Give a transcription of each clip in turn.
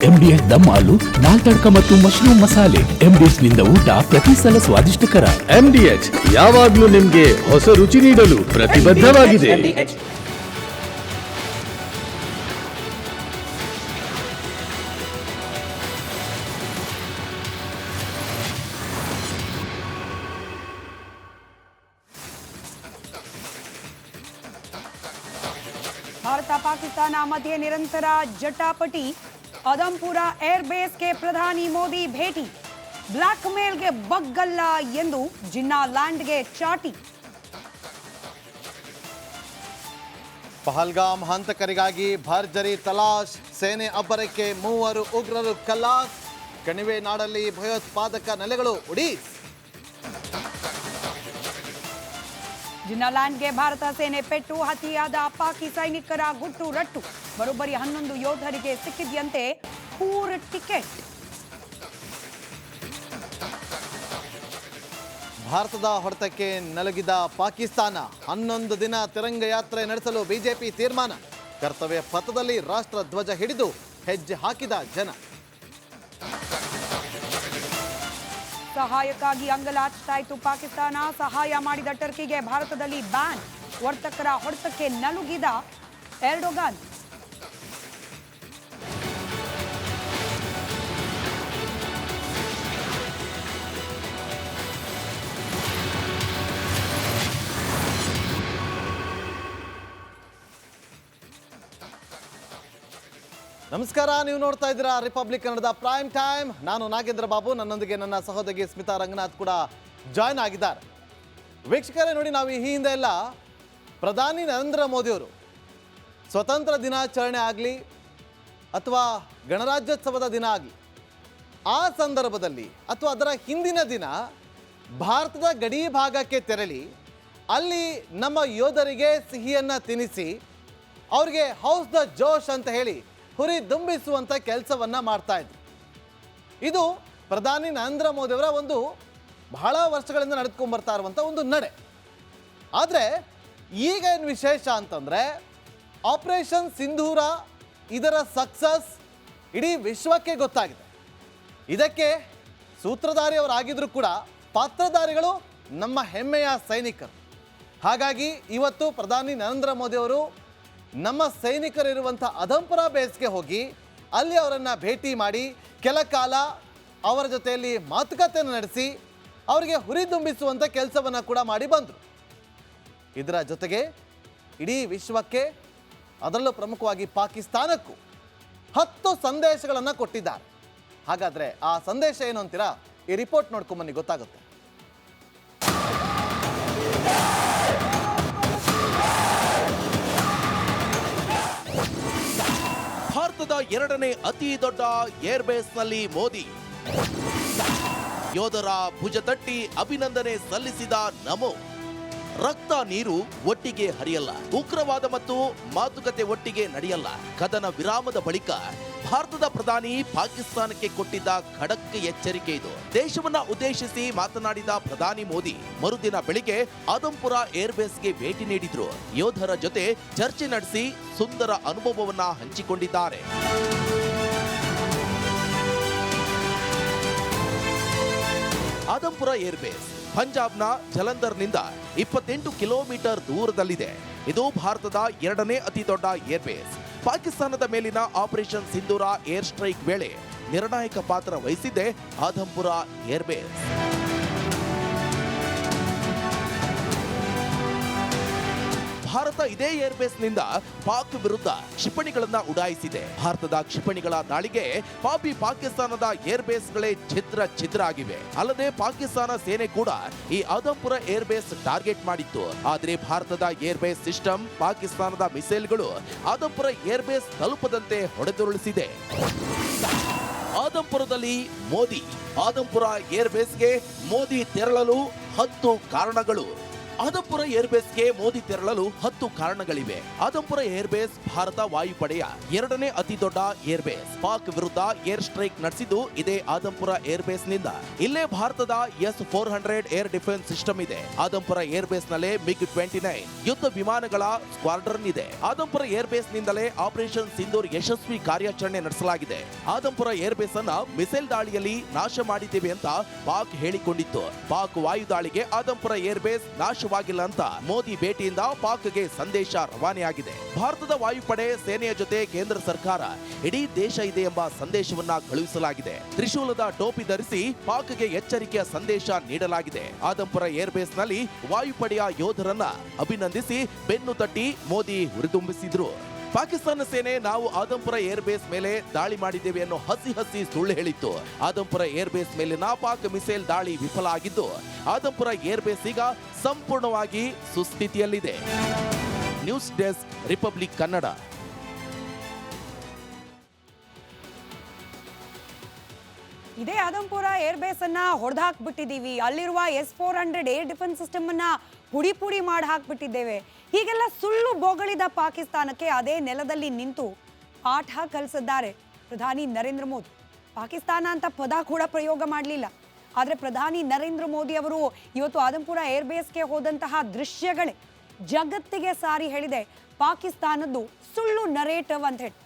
MDS ದಮ್ ಆಲು, ನಾಲ್ ತಡ್ಕ ಮತ್ತು mushroom ಮಸಾಲೆ. MDS ನಿಂದ ಊಟ ಪ್ರತಿ ಸಲ ಸ್ವಾದಿಷ್ಟಕರ. MDH ಯಾವಾಗ್ಲೂ ನಿಮ್ಗೆ ಹೊಸ ರುಚಿ ನೀಡಲು ಪ್ರತಿಬದ್ಧವಾಗಿದೆ. ಭಾರತ ಪಾಕಿಸ್ತಾನ ಮಧ್ಯೆ ನಿರಂತರ ಜಟಾಪಟಿ. ಆದಂಪುರ ಏರ್ಬೇಸ್ಗೆ ಪ್ರಧಾನಿ ಮೋದಿ ಭೇಟಿ. ಬ್ಲಾಕ್ ಮೇಲ್ಗೆ ಬಗ್ಗಲ್ಲ ಎಂದು ಜಿನ್ನಾ ಲ್ಯಾಂಡ್ಗೆ ಚಾಟಿ. ಪಹಲ್ಗಾಮ್ ಹಂತಕರಿಗಾಗಿ ಭರ್ಜರಿ ತಲಾಶ್. ಸೇನೆ ಅಬ್ಬರಕ್ಕೆ 3 ಉಗ್ರರು ಖಲಾಸ್. ಕಣಿವೆ ನಾಡಲ್ಲಿ ಭಯೋತ್ಪಾದಕ ನೆಲೆಗಳು ಉಡೀಸ್. ಜಿನ್ನಾ ಲ್ಯಾಂಡ್ಗೆ ಭಾರತ ಸೇನೆ ಪೆಟ್ಟು. ಹತ್ಯೆಯಾದ ಪಾಕಿ ಸೈನಿಕರ ಗುಟ್ಟು ರಟ್ಟು. ಬರೋಬ್ಬರಿ 11 ಯೋಧರಿಗೆ ಸಿಕ್ಕಿದ್ಯಂತೆ ಪೂರ್ ಟಿಕೆಟ್. ಭಾರತದ ಹೊಡೆತಕ್ಕೆ ನಲುಗಿದ ಪಾಕಿಸ್ತಾನ. 11 ದಿನ ತಿರಂಗ ಯಾತ್ರೆ ನಡೆಸಲು ಬಿಜೆಪಿ ತೀರ್ಮಾನ. ಕರ್ತವ್ಯ ಪಥದಲ್ಲಿ ರಾಷ್ಟ್ರ ಧ್ವಜ ಹಿಡಿದು ಹೆಜ್ಜೆ ಹಾಕಿದ ಜನ. ಸಹಾಯಕ್ಕಾಗಿ ಅಂಗಲಾಚಾಯಿತು ಪಾಕಿಸ್ತಾನ. ಸಹಾಯ ಮಾಡಿದ ಟರ್ಕಿಗೆ ಭಾರತದಲ್ಲಿ ಬ್ಯಾನ್. ವರ್ತಕರ ಹೊಡೆತಕ್ಕೆ ನಲುಗಿದ ಎರ್ಡೋಗನ್. ನಮಸ್ಕಾರ, ನೀವು ನೋಡ್ತಾ ಇದ್ದೀರಾ ರಿಪಬ್ಲಿಕ್ ಕನ್ನಡದ ಪ್ರೈಮ್ ಟೈಮ್. ನಾನು ನಾಗೇಂದ್ರ ಬಾಬು, ನನ್ನೊಂದಿಗೆ ನನ್ನ ಸಹೋದರಿ ಸ್ಮಿತಾ ರಂಗನಾಥ್ ಕೂಡ ಜಾಯ್ನ್ ಆಗಿದ್ದಾರೆ. ವೀಕ್ಷಕರೇ ನೋಡಿ, ನಾವು ಈ ಹಿಂದೆ ಎಲ್ಲ ಪ್ರಧಾನಿ ನರೇಂದ್ರ ಮೋದಿಯವರು ಸ್ವತಂತ್ರ ದಿನಾಚರಣೆ ಆಗಲಿ ಅಥವಾ ಗಣರಾಜ್ಯೋತ್ಸವದ ದಿನ ಆಗಲಿ, ಆ ಸಂದರ್ಭದಲ್ಲಿ ಅಥವಾ ಅದರ ಹಿಂದಿನ ದಿನ ಭಾರತದ ಗಡಿ ಭಾಗಕ್ಕೆ ತೆರಳಿ ಅಲ್ಲಿ ನಮ್ಮ ಯೋಧರಿಗೆ ಸಿಹಿಯನ್ನು ತಿನ್ನಿಸಿ ಅವ್ರಿಗೆ ಹೌಸ್ ದ ಜೋಶ್ ಅಂತ ಹೇಳಿ ಹುರಿ ದುಂಬಿಸುವಂಥ ಕೆಲಸವನ್ನು ಮಾಡ್ತಾ ಇದ್ರು. ಇದು ಪ್ರಧಾನಿ ನರೇಂದ್ರ ಮೋದಿಯವರ ಒಂದು ಬಹಳ ವರ್ಷಗಳಿಂದ ನಡೆದುಕೊಂಡ್ಬರ್ತಾ ಇರುವಂಥ ಒಂದು ನಡೆ. ಆದರೆ ಈಗ ಏನು ವಿಶೇಷ ಅಂತಂದರೆ, ಆಪರೇಷನ್ ಸಿಂಧೂರ ಇದರ ಸಕ್ಸಸ್ ಇಡೀ ವಿಶ್ವಕ್ಕೆ ಗೊತ್ತಾಗಿದೆ. ಇದಕ್ಕೆ ಸೂತ್ರಧಾರಿಯವರಾಗಿದ್ದರೂ ಕೂಡ ಪಾತ್ರಧಾರಿಗಳು ನಮ್ಮ ಹೆಮ್ಮೆಯ ಸೈನಿಕರು. ಹಾಗಾಗಿ ಇವತ್ತು ಪ್ರಧಾನಿ ನರೇಂದ್ರ ಮೋದಿಯವರು ನಮ್ಮ ಸೈನಿಕರಿರುವಂಥ ಆದಂಪುರ ಬೇಸ್ಗೆ ಹೋಗಿ ಅಲ್ಲಿ ಅವರನ್ನು ಭೇಟಿ ಮಾಡಿ ಕೆಲ ಕಾಲ ಅವರ ಜೊತೆಯಲ್ಲಿ ಮಾತುಕತೆಯನ್ನು ನಡೆಸಿ ಅವರಿಗೆ ಹುರಿದುಂಬಿಸುವಂಥ ಕೆಲಸವನ್ನು ಕೂಡ ಮಾಡಿ ಬಂದರು. ಇದರ ಜೊತೆಗೆ ಇಡೀ ವಿಶ್ವಕ್ಕೆ, ಅದರಲ್ಲೂ ಪ್ರಮುಖವಾಗಿ ಪಾಕಿಸ್ತಾನಕ್ಕೂ 10 ಸಂದೇಶಗಳನ್ನು ಕೊಟ್ಟಿದ್ದಾರೆ. ಹಾಗಾದರೆ ಆ ಸಂದೇಶ ಏನು ಅಂತೀರಾ? ಈ ರಿಪೋರ್ಟ್ ನೋಡ್ಕೊಂಬನ್ನಿ, ಗೊತ್ತಾಗುತ್ತೆ. ಭಾರತದ 2ನೇ ಅತಿ ದೊಡ್ಡ ಏರ್ಬೇಸ್ನಲ್ಲಿ ಮೋದಿ. ಯೋಧರ ಭುಜ ತಟ್ಟಿ ಅಭಿನಂದನೆ ಸಲ್ಲಿಸಿದ ನಮೋ. ರಕ್ತ ನೀರು ಒಟ್ಟಿಗೆ ಹರಿಯಲ್ಲ, ಉಗ್ರವಾದ ಮತ್ತು ಮಾತುಕತೆ ಒಟ್ಟಿಗೆ ನಡೆಯಲ್ಲ. ಕದನ ವಿರಾಮದ ಬಳಿಕ ಭಾರತದ ಪ್ರಧಾನಿ ಪಾಕಿಸ್ತಾನಕ್ಕೆ ಕೊಟ್ಟಿದ್ದ ಖಡಕ್ ಎಚ್ಚರಿಕೆ ಇದು. ದೇಶವನ್ನ ಉದ್ದೇಶಿಸಿ ಮಾತನಾಡಿದ ಪ್ರಧಾನಿ ಮೋದಿ ಮರುದಿನ ಬೆಳಿಗ್ಗೆ ಆದಂಪುರ ಏರ್ಬೇಸ್ಗೆ ಭೇಟಿ ನೀಡಿದ್ರು. ಯೋಧರ ಜೊತೆ ಚರ್ಚೆ ನಡೆಸಿ ಸುಂದರ ಅನುಭವವನ್ನ ಹಂಚಿಕೊಂಡಿದ್ದಾರೆ. ಆದಂಪುರ ಏರ್ಬೇಸ್ ಪಂಜಾಬ್ನ ಜಲಂಧರ್ನಿಂದ 28 ಕಿಲೋಮೀಟರ್ ದೂರದಲ್ಲಿದೆ. ಇದು ಭಾರತದ 2ನೇ ಅತಿ ದೊಡ್ಡ ಏರ್ಬೇಸ್. ಪಾಕಿಸ್ತಾನದ ಮೇಲಿನ ಆಪರೇಷನ್ ಸಿಂಧೂರ ಏರ್ ಸ್ಟ್ರೈಕ್ ವೇಳೆ ನಿರ್ಣಾಯಕ ಪಾತ್ರ ವಹಿಸಿದ್ದೆ ಆದಂಪುರ ಏರ್ಬೇಸ್. ಭಾರತ ಇದೇ ಏರ್ಬೇಸ್ನಿಂದ ಪಾಕ್ ವಿರುದ್ಧ ಕ್ಷಿಪಣಿಗಳನ್ನ ಉಡಾಯಿಸಿದೆ. ಭಾರತದ ಕ್ಷಿಪಣಿಗಳ ದಾಳಿಗೆ ಪಾಕಿಸ್ತಾನದ ಏರ್ಬೇಸ್ಗಳೇ ಛಿದ್ರ ಆಗಿವೆ. ಅಲ್ಲದೆ ಪಾಕಿಸ್ತಾನ ಸೇನೆ ಕೂಡ ಈ ಆದಂಪುರ ಏರ್ಬೇಸ್ ಟಾರ್ಗೆಟ್ ಮಾಡಿತ್ತು. ಆದರೆ ಭಾರತದ ಏರ್ಬೇಸ್ ಸಿಸ್ಟಮ್ ಪಾಕಿಸ್ತಾನದ ಮಿಸೈಲ್ಗಳು ಆದಂಪುರ ಏರ್ಬೇಸ್ ತಲುಪದಂತೆ ಹೊಡೆದುರುಳಿಸಿದೆ. ಆದಂಪುರದಲ್ಲಿ ಮೋದಿ. ಆದಂಪುರ ಏರ್ಬೇಸ್ಗೆ ಮೋದಿ ತೆರಳಲು 10 ಕಾರಣಗಳು. ಆದಂಪುರ ಏರ್ಬೇಸ್ಗೆ ಮೋದಿ ತೆರಳಲು 10 ಕಾರಣಗಳಿವೆ. ಆದಂಪುರ ಏರ್ಬೇಸ್ ಭಾರತ ವಾಯುಪಡೆಯ 2ನೇ ಅತಿ ದೊಡ್ಡ ಏರ್ಬೇಸ್. ಪಾಕ್ ವಿರುದ್ಧ ಏರ್ ಸ್ಟ್ರೈಕ್ ನಡೆಸಿದ್ದು ಇದೇ ಆದಂಪುರ ಏರ್ಬೇಸ್ ನಿಂದ. ಇಲ್ಲೇ ಭಾರತದ S-400 ಏರ್ ಡಿಫೆನ್ಸ್ ಸಿಸ್ಟಮ್ ಇದೆ. ಆದಂಪುರ ಏರ್ಬೇಸ್ ನಲ್ಲೇ MiG-29 ಯುದ್ಧ ವಿಮಾನಗಳ ಸ್ಕ್ವಾಡ್ರನ್ ಇದೆ. ಆದಂಪುರ ಏರ್ಬೇಸ್ ನಿಂದಲೇ ಆಪರೇಷನ್ ಸಿಂಧೂರ್ ಯಶಸ್ವಿ ಕಾರ್ಯಾಚರಣೆ ನಡೆಸಲಾಗಿದೆ. ಆದಂಪುರ ಏರ್ಬೇಸ್ ಅನ್ನ ಮಿಸೈಲ್ ದಾಳಿಯಲ್ಲಿ ನಾಶ ಮಾಡಿದ್ದೇವೆ ಅಂತ ಪಾಕ್ ಹೇಳಿಕೊಂಡಿತ್ತು. ಪಾಕ್ ವಾಯು ದಾಳಿಗೆ ಆದಂಪುರ ಏರ್ಬೇಸ್ ನಾಶವಾಗಿಲ್ಲ ಅಂತ ಮೋದಿ ಭೇಟಿಯಿಂದ ಪಾಕ್ಗೆ ಸಂದೇಶ ರವಾನೆಯಾಗಿದೆ. ಭಾರತದ ವಾಯುಪಡೆ ಸೇನೆಯ ಜೊತೆ ಕೇಂದ್ರ ಸರ್ಕಾರ ಇಡೀ ದೇಶ ಇದೆ ಎಂಬ ಸಂದೇಶವನ್ನ ಕಳುಹಿಸಲಾಗಿದೆ. ತ್ರಿಶೂಲದ ಟೋಪಿ ಧರಿಸಿ ಪಾಕ್ಗೆ ಎಚ್ಚರಿಕೆಯ ಸಂದೇಶ ನೀಡಲಾಗಿದೆ. ಆದಂಪುರ ಏರ್ಬೇಸ್ ನಲ್ಲಿ ವಾಯುಪಡೆಯ ಯೋಧರನ್ನ ಅಭಿನಂದಿಸಿ ಬೆನ್ನು ತಟ್ಟಿ ಮೋದಿ ಹುರಿದುಂಬಿಸಿದ್ರು. ಪಾಕಿಸ್ತಾನ ಸೇನೆ ನಾವು ಆದಂಪುರ ಏರ್ಬೇಸ್ ಮೇಲೆ ದಾಳಿ ಮಾಡಿದ್ದೇವೆ ಅನ್ನೋ ಹಸಿ ಸುಳ್ಳು ಹೇಳಿತ್ತು. ಆದಂಪುರ ಏರ್ಬೇಸ್ ಮೇಲಿನ ಪಾಕ್ ಮಿಸೈಲ್ ದಾಳಿ ವಿಫಲ ಆಗಿದ್ದು ಆದಂಪುರ ಏರ್ಬೇಸ್ ಈಗ ಸಂಪೂರ್ಣವಾಗಿ ಸುಸ್ಥಿತಿಯಲ್ಲಿದೆ. News desk, Republic Kannada. ಇದೇ ಆದಂಪುರ ಏರ್ಬೇಸ್ ಅನ್ನ ಹೊಡೆದಾಕ್ಬಿಟ್ಟಿದ್ದೀವಿ, ಅಲ್ಲಿರುವ S-400 ಏರ್ ಡಿಫೆನ್ಸ್ ಸಿಸ್ಟಮ್ ಅನ್ನ ಪುಡಿ ಮಾಡಿ ಹಾಕ್ಬಿಟ್ಟಿದ್ದೇವೆ, ಹೀಗೆಲ್ಲ ಸುಳ್ಳು ಬೊಗಳಿದ ಪಾಕಿಸ್ತಾನಕ್ಕೆ ಅದೇ ನೆಲದಲ್ಲಿ ನಿಂತು ಪಾಠ ಕಲಿಸಿದ್ದಾರೆ ಪ್ರಧಾನಿ ನರೇಂದ್ರ ಮೋದಿ. ಪಾಕಿಸ್ತಾನ ಅಂತ ಪದ ಕೂಡ ಪ್ರಯೋಗ ಮಾಡಲಿಲ್ಲ. ಆದರೆ ಪ್ರಧಾನಿ ನರೇಂದ್ರ ಮೋದಿ ಅವರು ಇವತ್ತು ಆದಂಪುರ ಏರ್ಬೇಸ್ಗೆ ಹೋದಂತಹ ದೃಶ್ಯಗಳೇ ಜಗತ್ತಿಗೆ ಸಾರಿ ಹೇಳಿದೆ ಪಾಕಿಸ್ತಾನದ್ದು ಸುಳ್ಳು ನರೇಟಿವ್ ಅಂತ ಹೇಳಿ.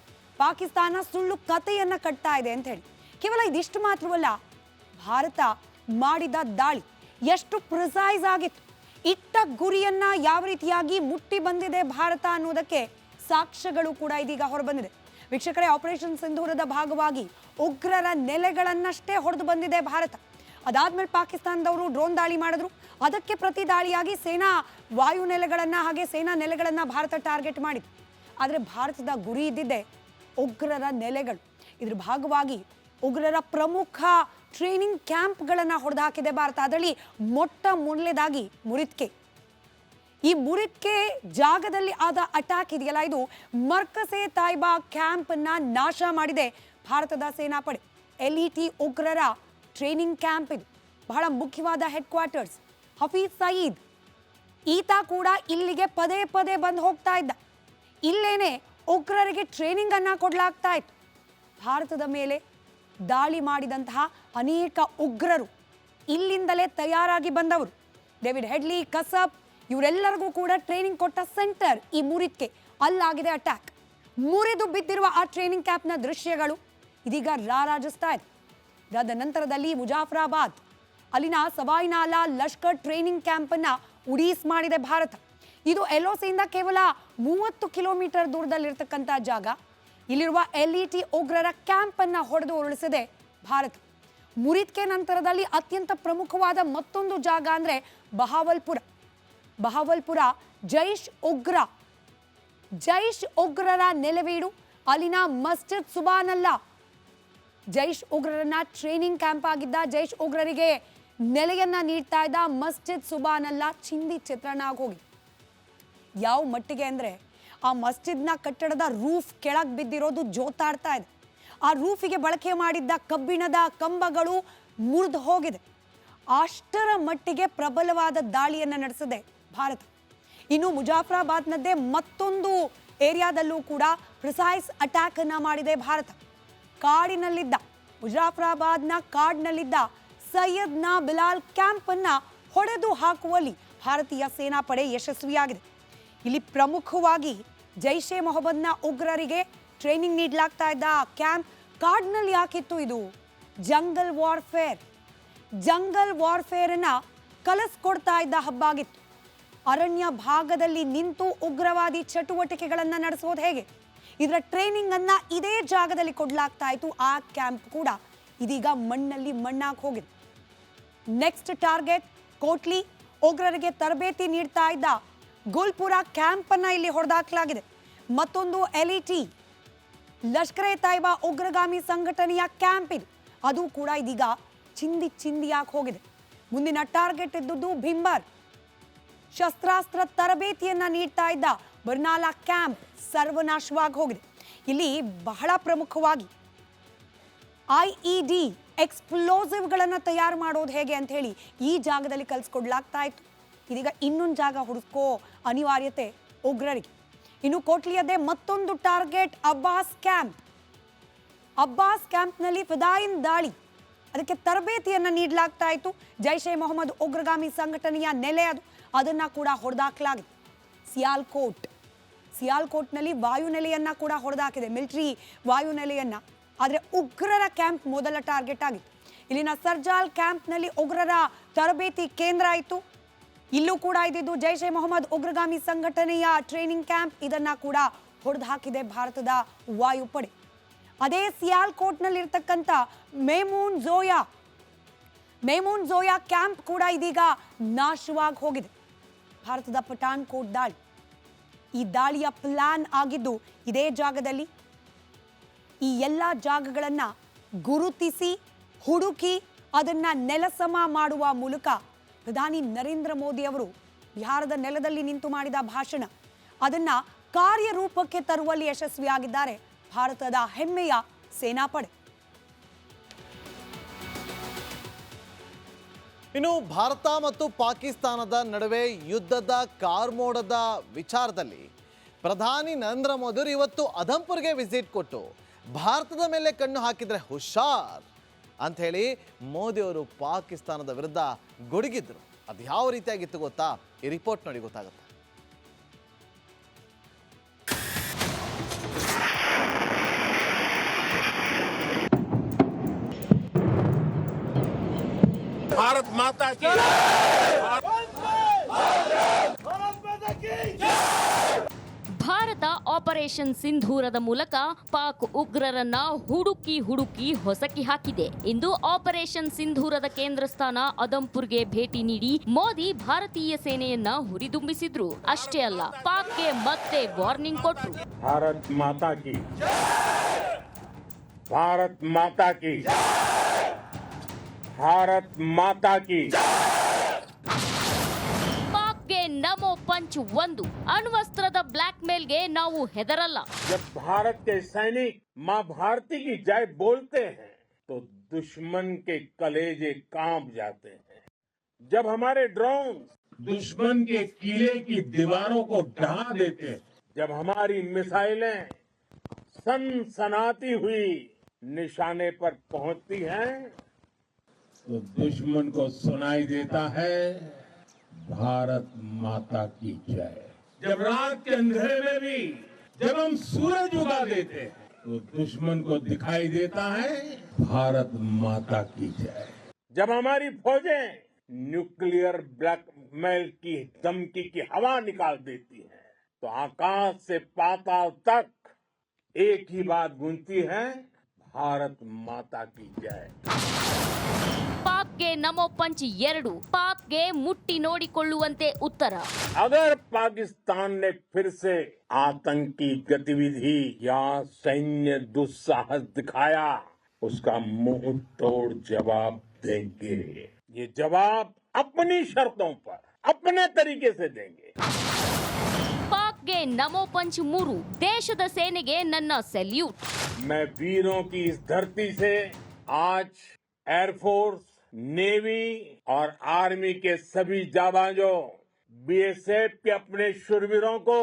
ಪಾಕಿಸ್ತಾನ ಸುಳ್ಳು ಕಥೆಯನ್ನ ಕಟ್ತಾ ಇದೆ ಅಂತ ಹೇಳಿ. ಕೇವಲ ಇದಿಷ್ಟು ಮಾತ್ರವಲ್ಲ, ಭಾರತ ಮಾಡಿದ ದಾಳಿ ಎಷ್ಟು ಪ್ರಿಸೈಸ್ ಆಗಿತ್ತು, ಇಟ್ಟ ಗುರಿಯನ್ನ ಯಾವ ರೀತಿಯಾಗಿ ಮುಟ್ಟಿ ಬಂದಿದೆ ಭಾರತ ಅನ್ನೋದಕ್ಕೆ ಸಾಕ್ಷ್ಯಗಳು ಕೂಡ ಇದೀಗ ಹೊರಬಂದಿದೆ. ವೀಕ್ಷಕರೇ, ಆಪರೇಷನ್ ಸಿಂಧೂರದ ಭಾಗವಾಗಿ ಉಗ್ರರ ನೆಲೆಗಳನ್ನಷ್ಟೇ ಹೊಡೆದು ಬಂದಿದೆ ಭಾರತ. ಅದಾದ್ಮೇಲೆ ಪಾಕಿಸ್ತಾನದವರು ಡ್ರೋನ್ ದಾಳಿ ಮಾಡಿದ್ರು. ಅದಕ್ಕೆ ಪ್ರತಿ ದಾಳಿಯಾಗಿ ಸೇನಾ ವಾಯು ನೆಲೆಗಳನ್ನ ಹಾಗೆ ಸೇನಾ ನೆಲೆಗಳನ್ನ ಭಾರತ ಟಾರ್ಗೆಟ್ ಮಾಡಿತು. ಆದರೆ ಭಾರತದ ಗುರಿ ಇದ್ದಿದ್ದೆ ಉಗ್ರರ ನೆಲೆಗಳು. ಇದ್ರ ಭಾಗವಾಗಿ ಉಗ್ರರ ಪ್ರಮುಖ ಟ್ರೈನಿಂಗ್ ಕ್ಯಾಂಪ್ಗಳನ್ನು ಹೊಡೆದಾಕಿದೆ ಭಾರತ. ಅದರಲ್ಲಿ ಮೊಟ್ಟ ಮೊದಲನೇದಾಗಿ ಮುರಿದ್ಕೆ. ಈ ಮುರಿದ್ಕೆ ಜಾಗದಲ್ಲಿ ಆದ ಅಟ್ಯಾಕ್ ಇದೆಯಲ್ಲ, ಇದು ಮರ್ಕಸೆ ತಾಯ್ಬಾ ಕ್ಯಾಂಪ್ ಅನ್ನ ನಾಶ ಮಾಡಿದೆ ಭಾರತದ ಸೇನಾಪಡೆ. LET ಉಗ್ರರ ಟ್ರೈನಿಂಗ್ ಕ್ಯಾಂಪ್ ಇದು, ಬಹಳ ಮುಖ್ಯವಾದ ಹೆಡ್ ಕ್ವಾರ್ಟರ್ಸ್. ಹಫೀಜ್ ಸಯೀದ್ ಈತ ಕೂಡ ಇಲ್ಲಿಗೆ ಪದೇ ಬಂದು ಹೋಗ್ತಾ ಇದ್ದ. ಇಲ್ಲೇನೆ ಉಗ್ರರಿಗೆ ಟ್ರೈನಿಂಗ್ ಅನ್ನ ಕೊಡ್ಲಾಗ್ತಾ ಇತ್ತು. ಭಾರತದ ಮೇಲೆ ದಾಳಿ ಮಾಡಿದಂತಹ ಅನೇಕ ಉಗ್ರರು ಇಲ್ಲಿಂದಲೇ ತಯಾರಾಗಿ ಬಂದವರು. ಡೇವಿಡ್ ಹೆಡ್ಲಿ, ಕಸಬ್ ಇವರೆಲ್ಲರಿಗೂ ಕೂಡ ಟ್ರೈನಿಂಗ್ ಕೊಟ್ಟ ಸೆಂಟರ್ ಈ ಮುರಿದ್ಕೆ. ಅಲ್ಲಾಗಿದೆ ಅಟ್ಯಾಕ್. ಮುರಿದು ಬಿದ್ದಿರುವ ಆ ಟ್ರೈನಿಂಗ್ ಕ್ಯಾಂಪ್ನ ದೃಶ್ಯಗಳು ಇದೀಗ ರಾರಾಜಿಸ್ತಾ ಇದೆ. ಇದಾದ ನಂತರದಲ್ಲಿ ಮುಜಾಫರಾಬಾದ್ ಅಲ್ಲಿನ ಸವಾಯಿನಾಲಾ ಲಷ್ಕರ್ ಟ್ರೈನಿಂಗ್ ಕ್ಯಾಂಪ್ ಅನ್ನ ಉಡೀಸ್ ಮಾಡಿದೆ ಭಾರತ. ಇದು LOCಯಿಂದ ಕೇವಲ 30 ಕಿಲೋಮೀಟರ್ ದೂರದಲ್ಲಿರ್ತಕ್ಕಂಥ ಜಾಗ. ಇಲ್ಲಿರುವ LET ಉಗ್ರರ ಕ್ಯಾಂಪ್ ಅನ್ನ ಹೊಡೆದು ಉರುಳಿಸಿದೆ ಭಾರತ. ಮುರಿದ್ಕೆ ನಂತರದಲ್ಲಿ ಅತ್ಯಂತ ಪ್ರಮುಖವಾದ ಮತ್ತೊಂದು ಜಾಗ ಅಂದ್ರೆ ಬಹಾವಲ್ಪುರ ಜೈಷ್ ಉಗ್ರರ ನೆಲೆವೀಡು. ಅಲ್ಲಿನ ಮಸ್ಜಿದ್ ಸುಬಾನಲ್ಲಾ ಜೈಷ್ ಉಗ್ರರನ್ನ ಟ್ರೈನಿಂಗ್ ಕ್ಯಾಂಪ್ ಆಗಿದ್ದ, ಜೈಷ್ ಉಗ್ರರಿಗೆ ನೆಲೆಯನ್ನ ನೀಡ್ತಾ ಇದ್ದ ಮಸ್ಜಿದ್ ಸುಬಾನಲ್ಲಾ ಚಿಂದಿ ಚಿತ್ರಣ ಆಗೋಗಿ. ಯಾವ ಮಟ್ಟಿಗೆ ಅಂದ್ರೆ ಆ ಮಸ್ಜಿದ್ನ ಕಟ್ಟಡದ ರೂಫ್ ಕೆಳಗೆ ಬಿದ್ದಿರೋದು ಜೋತಾಡ್ತಾ ಇದೆ. ಆ ರೂಫಿಗೆ ಬಳಕೆ ಮಾಡಿದ್ದ ಕಬ್ಬಿಣದ ಕಂಬಗಳು ಮುರಿದು ಹೋಗಿದೆ. ಅಷ್ಟರ ಮಟ್ಟಿಗೆ ಪ್ರಬಲವಾದ ದಾಳಿಯನ್ನು ನಡೆಸಿದೆ ಭಾರತ. ಇನ್ನು ಮುಜಾಫರಾಬಾದ್ನದ್ದೇ ಮತ್ತೊಂದು ಏರಿಯಾದಲ್ಲೂ ಕೂಡ ಪ್ರಿಸೈಸ್ ಅಟ್ಯಾಕ್ ಅನ್ನ ಮಾಡಿದೆ ಭಾರತ. ಮುಜಾಫರಾಬಾದ್ನ ಕಾಡ್ನಲ್ಲಿದ್ದ ಸೈಯದ್ನ ಬಿಲಾಲ್ ಕ್ಯಾಂಪ್ ಅನ್ನ ಹೊಡೆದು ಹಾಕುವಲ್ಲಿ ಭಾರತೀಯ ಸೇನಾಪಡೆ ಯಶಸ್ವಿಯಾಗಿದೆ. ಇಲ್ಲಿ ಪ್ರಮುಖವಾಗಿ ಜೈಷೆ ಮೊಹಮ್ಮದ್ನ ಉಗ್ರರಿಗೆ ಟ್ರೈನಿಂಗ್ ನೀಡಲಾಗ್ತಾ ಇದ್ದ ಕ್ಯಾಂಪ್ ಕಾಡ್ನಲ್ಲಿ ಯಾಕಿತ್ತು? ಇದು ಜಂಗಲ್ ವಾರ್ಫೇರ್ ಅನ್ನ ಕಲಿಸ್ಕೊಡ್ತಾ ಇದ್ದ ಹಬ್ಬ ಆಗಿತ್ತು. ಅರಣ್ಯ ಭಾಗದಲ್ಲಿ ನಿಂತು ಉಗ್ರವಾದಿ ಚಟುವಟಿಕೆಗಳನ್ನ ನಡೆಸೋದು ಹೇಗೆ, ಇದರ ಟ್ರೈನಿಂಗ್ ಅನ್ನ ಇದೇ ಜಾಗದಲ್ಲಿ ಕೊಡ್ಲಾಗ್ತಾ ಇತ್ತು. ಆ ಕ್ಯಾಂಪ್ ಕೂಡ ಇದೀಗ ಮಣ್ಣಲ್ಲಿ ಮಣ್ಣಾಗಿ ಹೋಗಿದೆ. Next target Kotli. ಉಗ್ರರಿಗೆ ತರಬೇತಿ ನೀಡ್ತಾ ಇದ್ದ ಗುಲ್ಪುರ ಕ್ಯಾಂಪ್ ಅನ್ನ ಇಲ್ಲಿ ಹೊಡೆದಾಕಲಾಗಿದೆ. ಮತ್ತೊಂದು LET ಲಷ್ಕರ್ ಎ ತಾಯ್ಬಾ ಉಗ್ರಗಾಮಿ ಸಂಘಟನೆಯ ಕ್ಯಾಂಪ್ ಇದು, ಅದು ಕೂಡ ಇದೀಗ ಚಿಂದಿಯಾಗಿ ಹೋಗಿದೆ. ಮುಂದಿನ ಟಾರ್ಗೆಟ್ ಇದ್ದುದು ಭಿಂಬರ್. ಶಸ್ತ್ರಾಸ್ತ್ರ ತರಬೇತಿಯನ್ನ ನೀಡ್ತಾ ಇದ್ದ ಬರ್ನಾಲಾ ಕ್ಯಾಂಪ್ ಸರ್ವನಾಶವಾಗಿ ಹೋಗಿದೆ. ಇಲ್ಲಿ ಬಹಳ ಪ್ರಮುಖವಾಗಿ IED ಎಕ್ಸ್ಪ್ಲೋಸಿವ್ಗಳನ್ನು ತಯಾರು ಮಾಡೋದು ಹೇಗೆ ಅಂತ ಹೇಳಿ ಈ ಜಾಗದಲ್ಲಿ ಕಲಿಸ್ಕೊಡ್ಲಾಗ್ತಾ ಇತ್ತು. ಇದೀಗ ಇನ್ನೊಂದು ಜಾಗ ಹುಡುಕೋ ಅನಿವಾರ್ಯತೆ ಉಗ್ರರಿಗೆ. ಇನ್ನು ಕೋಟ್ಲಿಯದ್ದೇ ಮತ್ತೊಂದು ಟಾರ್ಗೆಟ್ ಅಬ್ಬಾಸ್ ಕ್ಯಾಂಪ್. ಅಬ್ಬಾಸ್ ಕ್ಯಾಂಪ್ನಲ್ಲಿ ಫಿದಾಯಿನ್ ದಾಳಿ, ಅದಕ್ಕೆ ತರಬೇತಿಯನ್ನು ನೀಡಲಾಗ್ತಾ ಇತ್ತು. ಜೈಷ್ ಎ ಮೊಹಮ್ಮದ್ ಉಗ್ರಗಾಮಿ ಸಂಘಟನೆಯ ನೆಲೆ ಅದನ್ನು ಕೂಡ ಹೊಡೆದಾಕಲಾಗಿದೆ. ಸಿಯಾಲ್ಕೋಟ್ನಲ್ಲಿ ವಾಯುನೆಲೆಯನ್ನ ಕೂಡ ಹೊಡೆದಾಕಿದೆ, ಮಿಲಿಟರಿ ವಾಯುನೆಲೆಯನ್ನ. ಆದರೆ ಉಗ್ರರ ಕ್ಯಾಂಪ್ ಮೊದಲ ಟಾರ್ಗೆಟ್ ಆಗಿತ್ತು. ಇಲ್ಲಿನ ಸರ್ಜಾಲ್ ಕ್ಯಾಂಪ್ನಲ್ಲಿ ಉಗ್ರರ ತರಬೇತಿ ಕೇಂದ್ರ ಆಯಿತು. ಇಲ್ಲೂ ಕೂಡ ಇದ್ದಿದ್ದು ಜೈಷ್ ಎ ಮೊಹಮ್ಮದ್ ಉಗ್ರಗಾಮಿ ಸಂಘಟನೆಯ ಟ್ರೈನಿಂಗ್ ಕ್ಯಾಂಪ್. ಇದನ್ನ ಕೂಡ ಹೊಡೆದು ಹಾಕಿದೆ ಭಾರತದ ವಾಯುಪಡೆ. ಅದೇ ಸಿಯಾಲ್ಕೋಟ್ನಲ್ಲಿರ್ತಕ್ಕಂಥ ಮೇಮೂನ್ ಝೋಯಾ ಕ್ಯಾಂಪ್ ಕೂಡ ಇದೀಗ ನಾಶವಾಗಿ ಹೋಗಿದೆ. ಭಾರತದ ಪಠಾನ್ಕೋಟ್ ದಾಳಿ, ಈ ದಾಳಿಯ ಪ್ಲಾನ್ ಆಗಿದ್ದು ಇದೇ ಜಾಗದಲ್ಲಿ. ಈ ಎಲ್ಲ ಜಾಗಗಳನ್ನು ಗುರುತಿಸಿ ಹುಡುಕಿ ಅದನ್ನ ನೆಲಸಮ ಮಾಡುವ ಮೂಲಕ ಪ್ರಧಾನಿ ನರೇಂದ್ರ ಮೋದಿ ಅವರು ಬಿಹಾರದ ನೆಲದಲ್ಲಿ ನಿಂತು ಮಾಡಿದ ಭಾಷಣ, ಅದನ್ನ ಕಾರ್ಯರೂಪಕ್ಕೆ ತರುವಲ್ಲಿ ಯಶಸ್ವಿಯಾಗಿದ್ದಾರೆ ಭಾರತದ ಹೆಮ್ಮೆಯ ಸೇನಾಪಡೆ. ಇನ್ನು ಭಾರತ ಮತ್ತು ಪಾಕಿಸ್ತಾನದ ನಡುವೆ ಯುದ್ಧದ ಕಾರ್ಮೋಡದ ವಿಚಾರದಲ್ಲಿ ಪ್ರಧಾನಿ ನರೇಂದ್ರ ಮೋದಿ ಇವತ್ತು ಅಧಂಪುರ್ಗೆ ವಿಸಿಟ್ ಕೊಟ್ಟು ಭಾರತದ ಮೇಲೆ ಕಣ್ಣು ಹಾಕಿದ್ರೆ ಹುಷಾರ್ ಅಂತ ಹೇಳಿ ಮೋದಿ ಅವರು ಪಾಕಿಸ್ತಾನದ ವಿರುದ್ಧ ಗುಡುಗಿದ್ರು. ಅದು ಯಾವ ರೀತಿಯಾಗಿತ್ತು ಗೊತ್ತಾ? ಈ ರಿಪೋರ್ಟ್ ನೋಡಿ ಗೊತ್ತಾಗುತ್ತೆ. भारत माता की ಭಾರತ ಆಪರೇಷನ್ ಸಿಂಧೂರದ ಮೂಲಕ ಪಾಕ್ ಉಗ್ರರನ್ನ ಹುಡುಕಿ ಹೊಸಕಿ ಹಾಕಿದೆ. ಇಂದು ಆಪರೇಷನ್ ಸಿಂಧೂರದ ಕೇಂದ್ರ ಸ್ಥಾನ ಅದಂಪುರ್ಗೆ ಭೇಟಿ ನೀಡಿ ಮೋದಿ ಭಾರತೀಯ ಸೇನೆಯನ್ನ ಹುರಿದುಂಬಿಸಿದ್ರು. ಅಷ್ಟೇ ಅಲ್ಲ, ಪಾಕ್ಗೆ ಮತ್ತೆ ವಾರ್ನಿಂಗ್ ಕೊಟ್ರು. भारत माता की भारत माता की भारत माता की ಪಾಕ್ಗೆ ನಮೋ ಪಂಚ್ 1. ಅಣ್ವಸ್ತ್ರದ ಬ್ಲಾಕ್ ಮೇಲ್ಗೆ ನಾವು ಹೆದರಲ್ಲ. जब भारत के सैनिक मां भारती की जय बोलते हैं तो दुश्मन के कलेजे कांप जाते हैं. जब हमारे ड्रोन दुश्मन के किले की दीवारों को ढहा देते हैं, जब हमारी मिसाइलें सनसनाती हुई निशाने पर पहुंचती हैं, तो दुश्मन को सुनाई देता है भारत माता की जय. जब रात के अंधेरे में भी जब हम सूरज उगा देते हैं तो दुश्मन को दिखाई देता है भारत माता की जय. जब हमारी फौजें न्यूक्लियर ब्लैकमेल की धमकी की हवा निकाल देती हैं तो आकाश से पाताल तक एक ही बात गूंजती है, भारत माता की जय. ಪಾಕ್ಗೆ ನಮೋ ಪಂಚ್ 2. ಪಾಕ್ಗೆ ಮುಟ್ಟಿ ನೋಡಿಕೊಳ್ಳುವಂತೆ ಉತ್ತರ. अगर पाकिस्तान ने फिर से आतंकी गतिविधि या सैन्य दुस्साहस दिखाया, उसका मुंह तोड़ जवाब देंगे. ये जवाब अपनी शर्तों पर अपने तरीके से देंगे. ಪಾಕ್ಗೆ ನಮೋ ಪಂಚ್ 3. ದೇಶದ ಸೇನೆಗೆ ನನ್ನ ಸೆಲ್ಯೂಟ್. मैं वीरों की इस धरती से आज एयरफोर्स, नेवी और आर्मी के सभी जाबाजों, बीएसएफ के अपने शूरवीरों को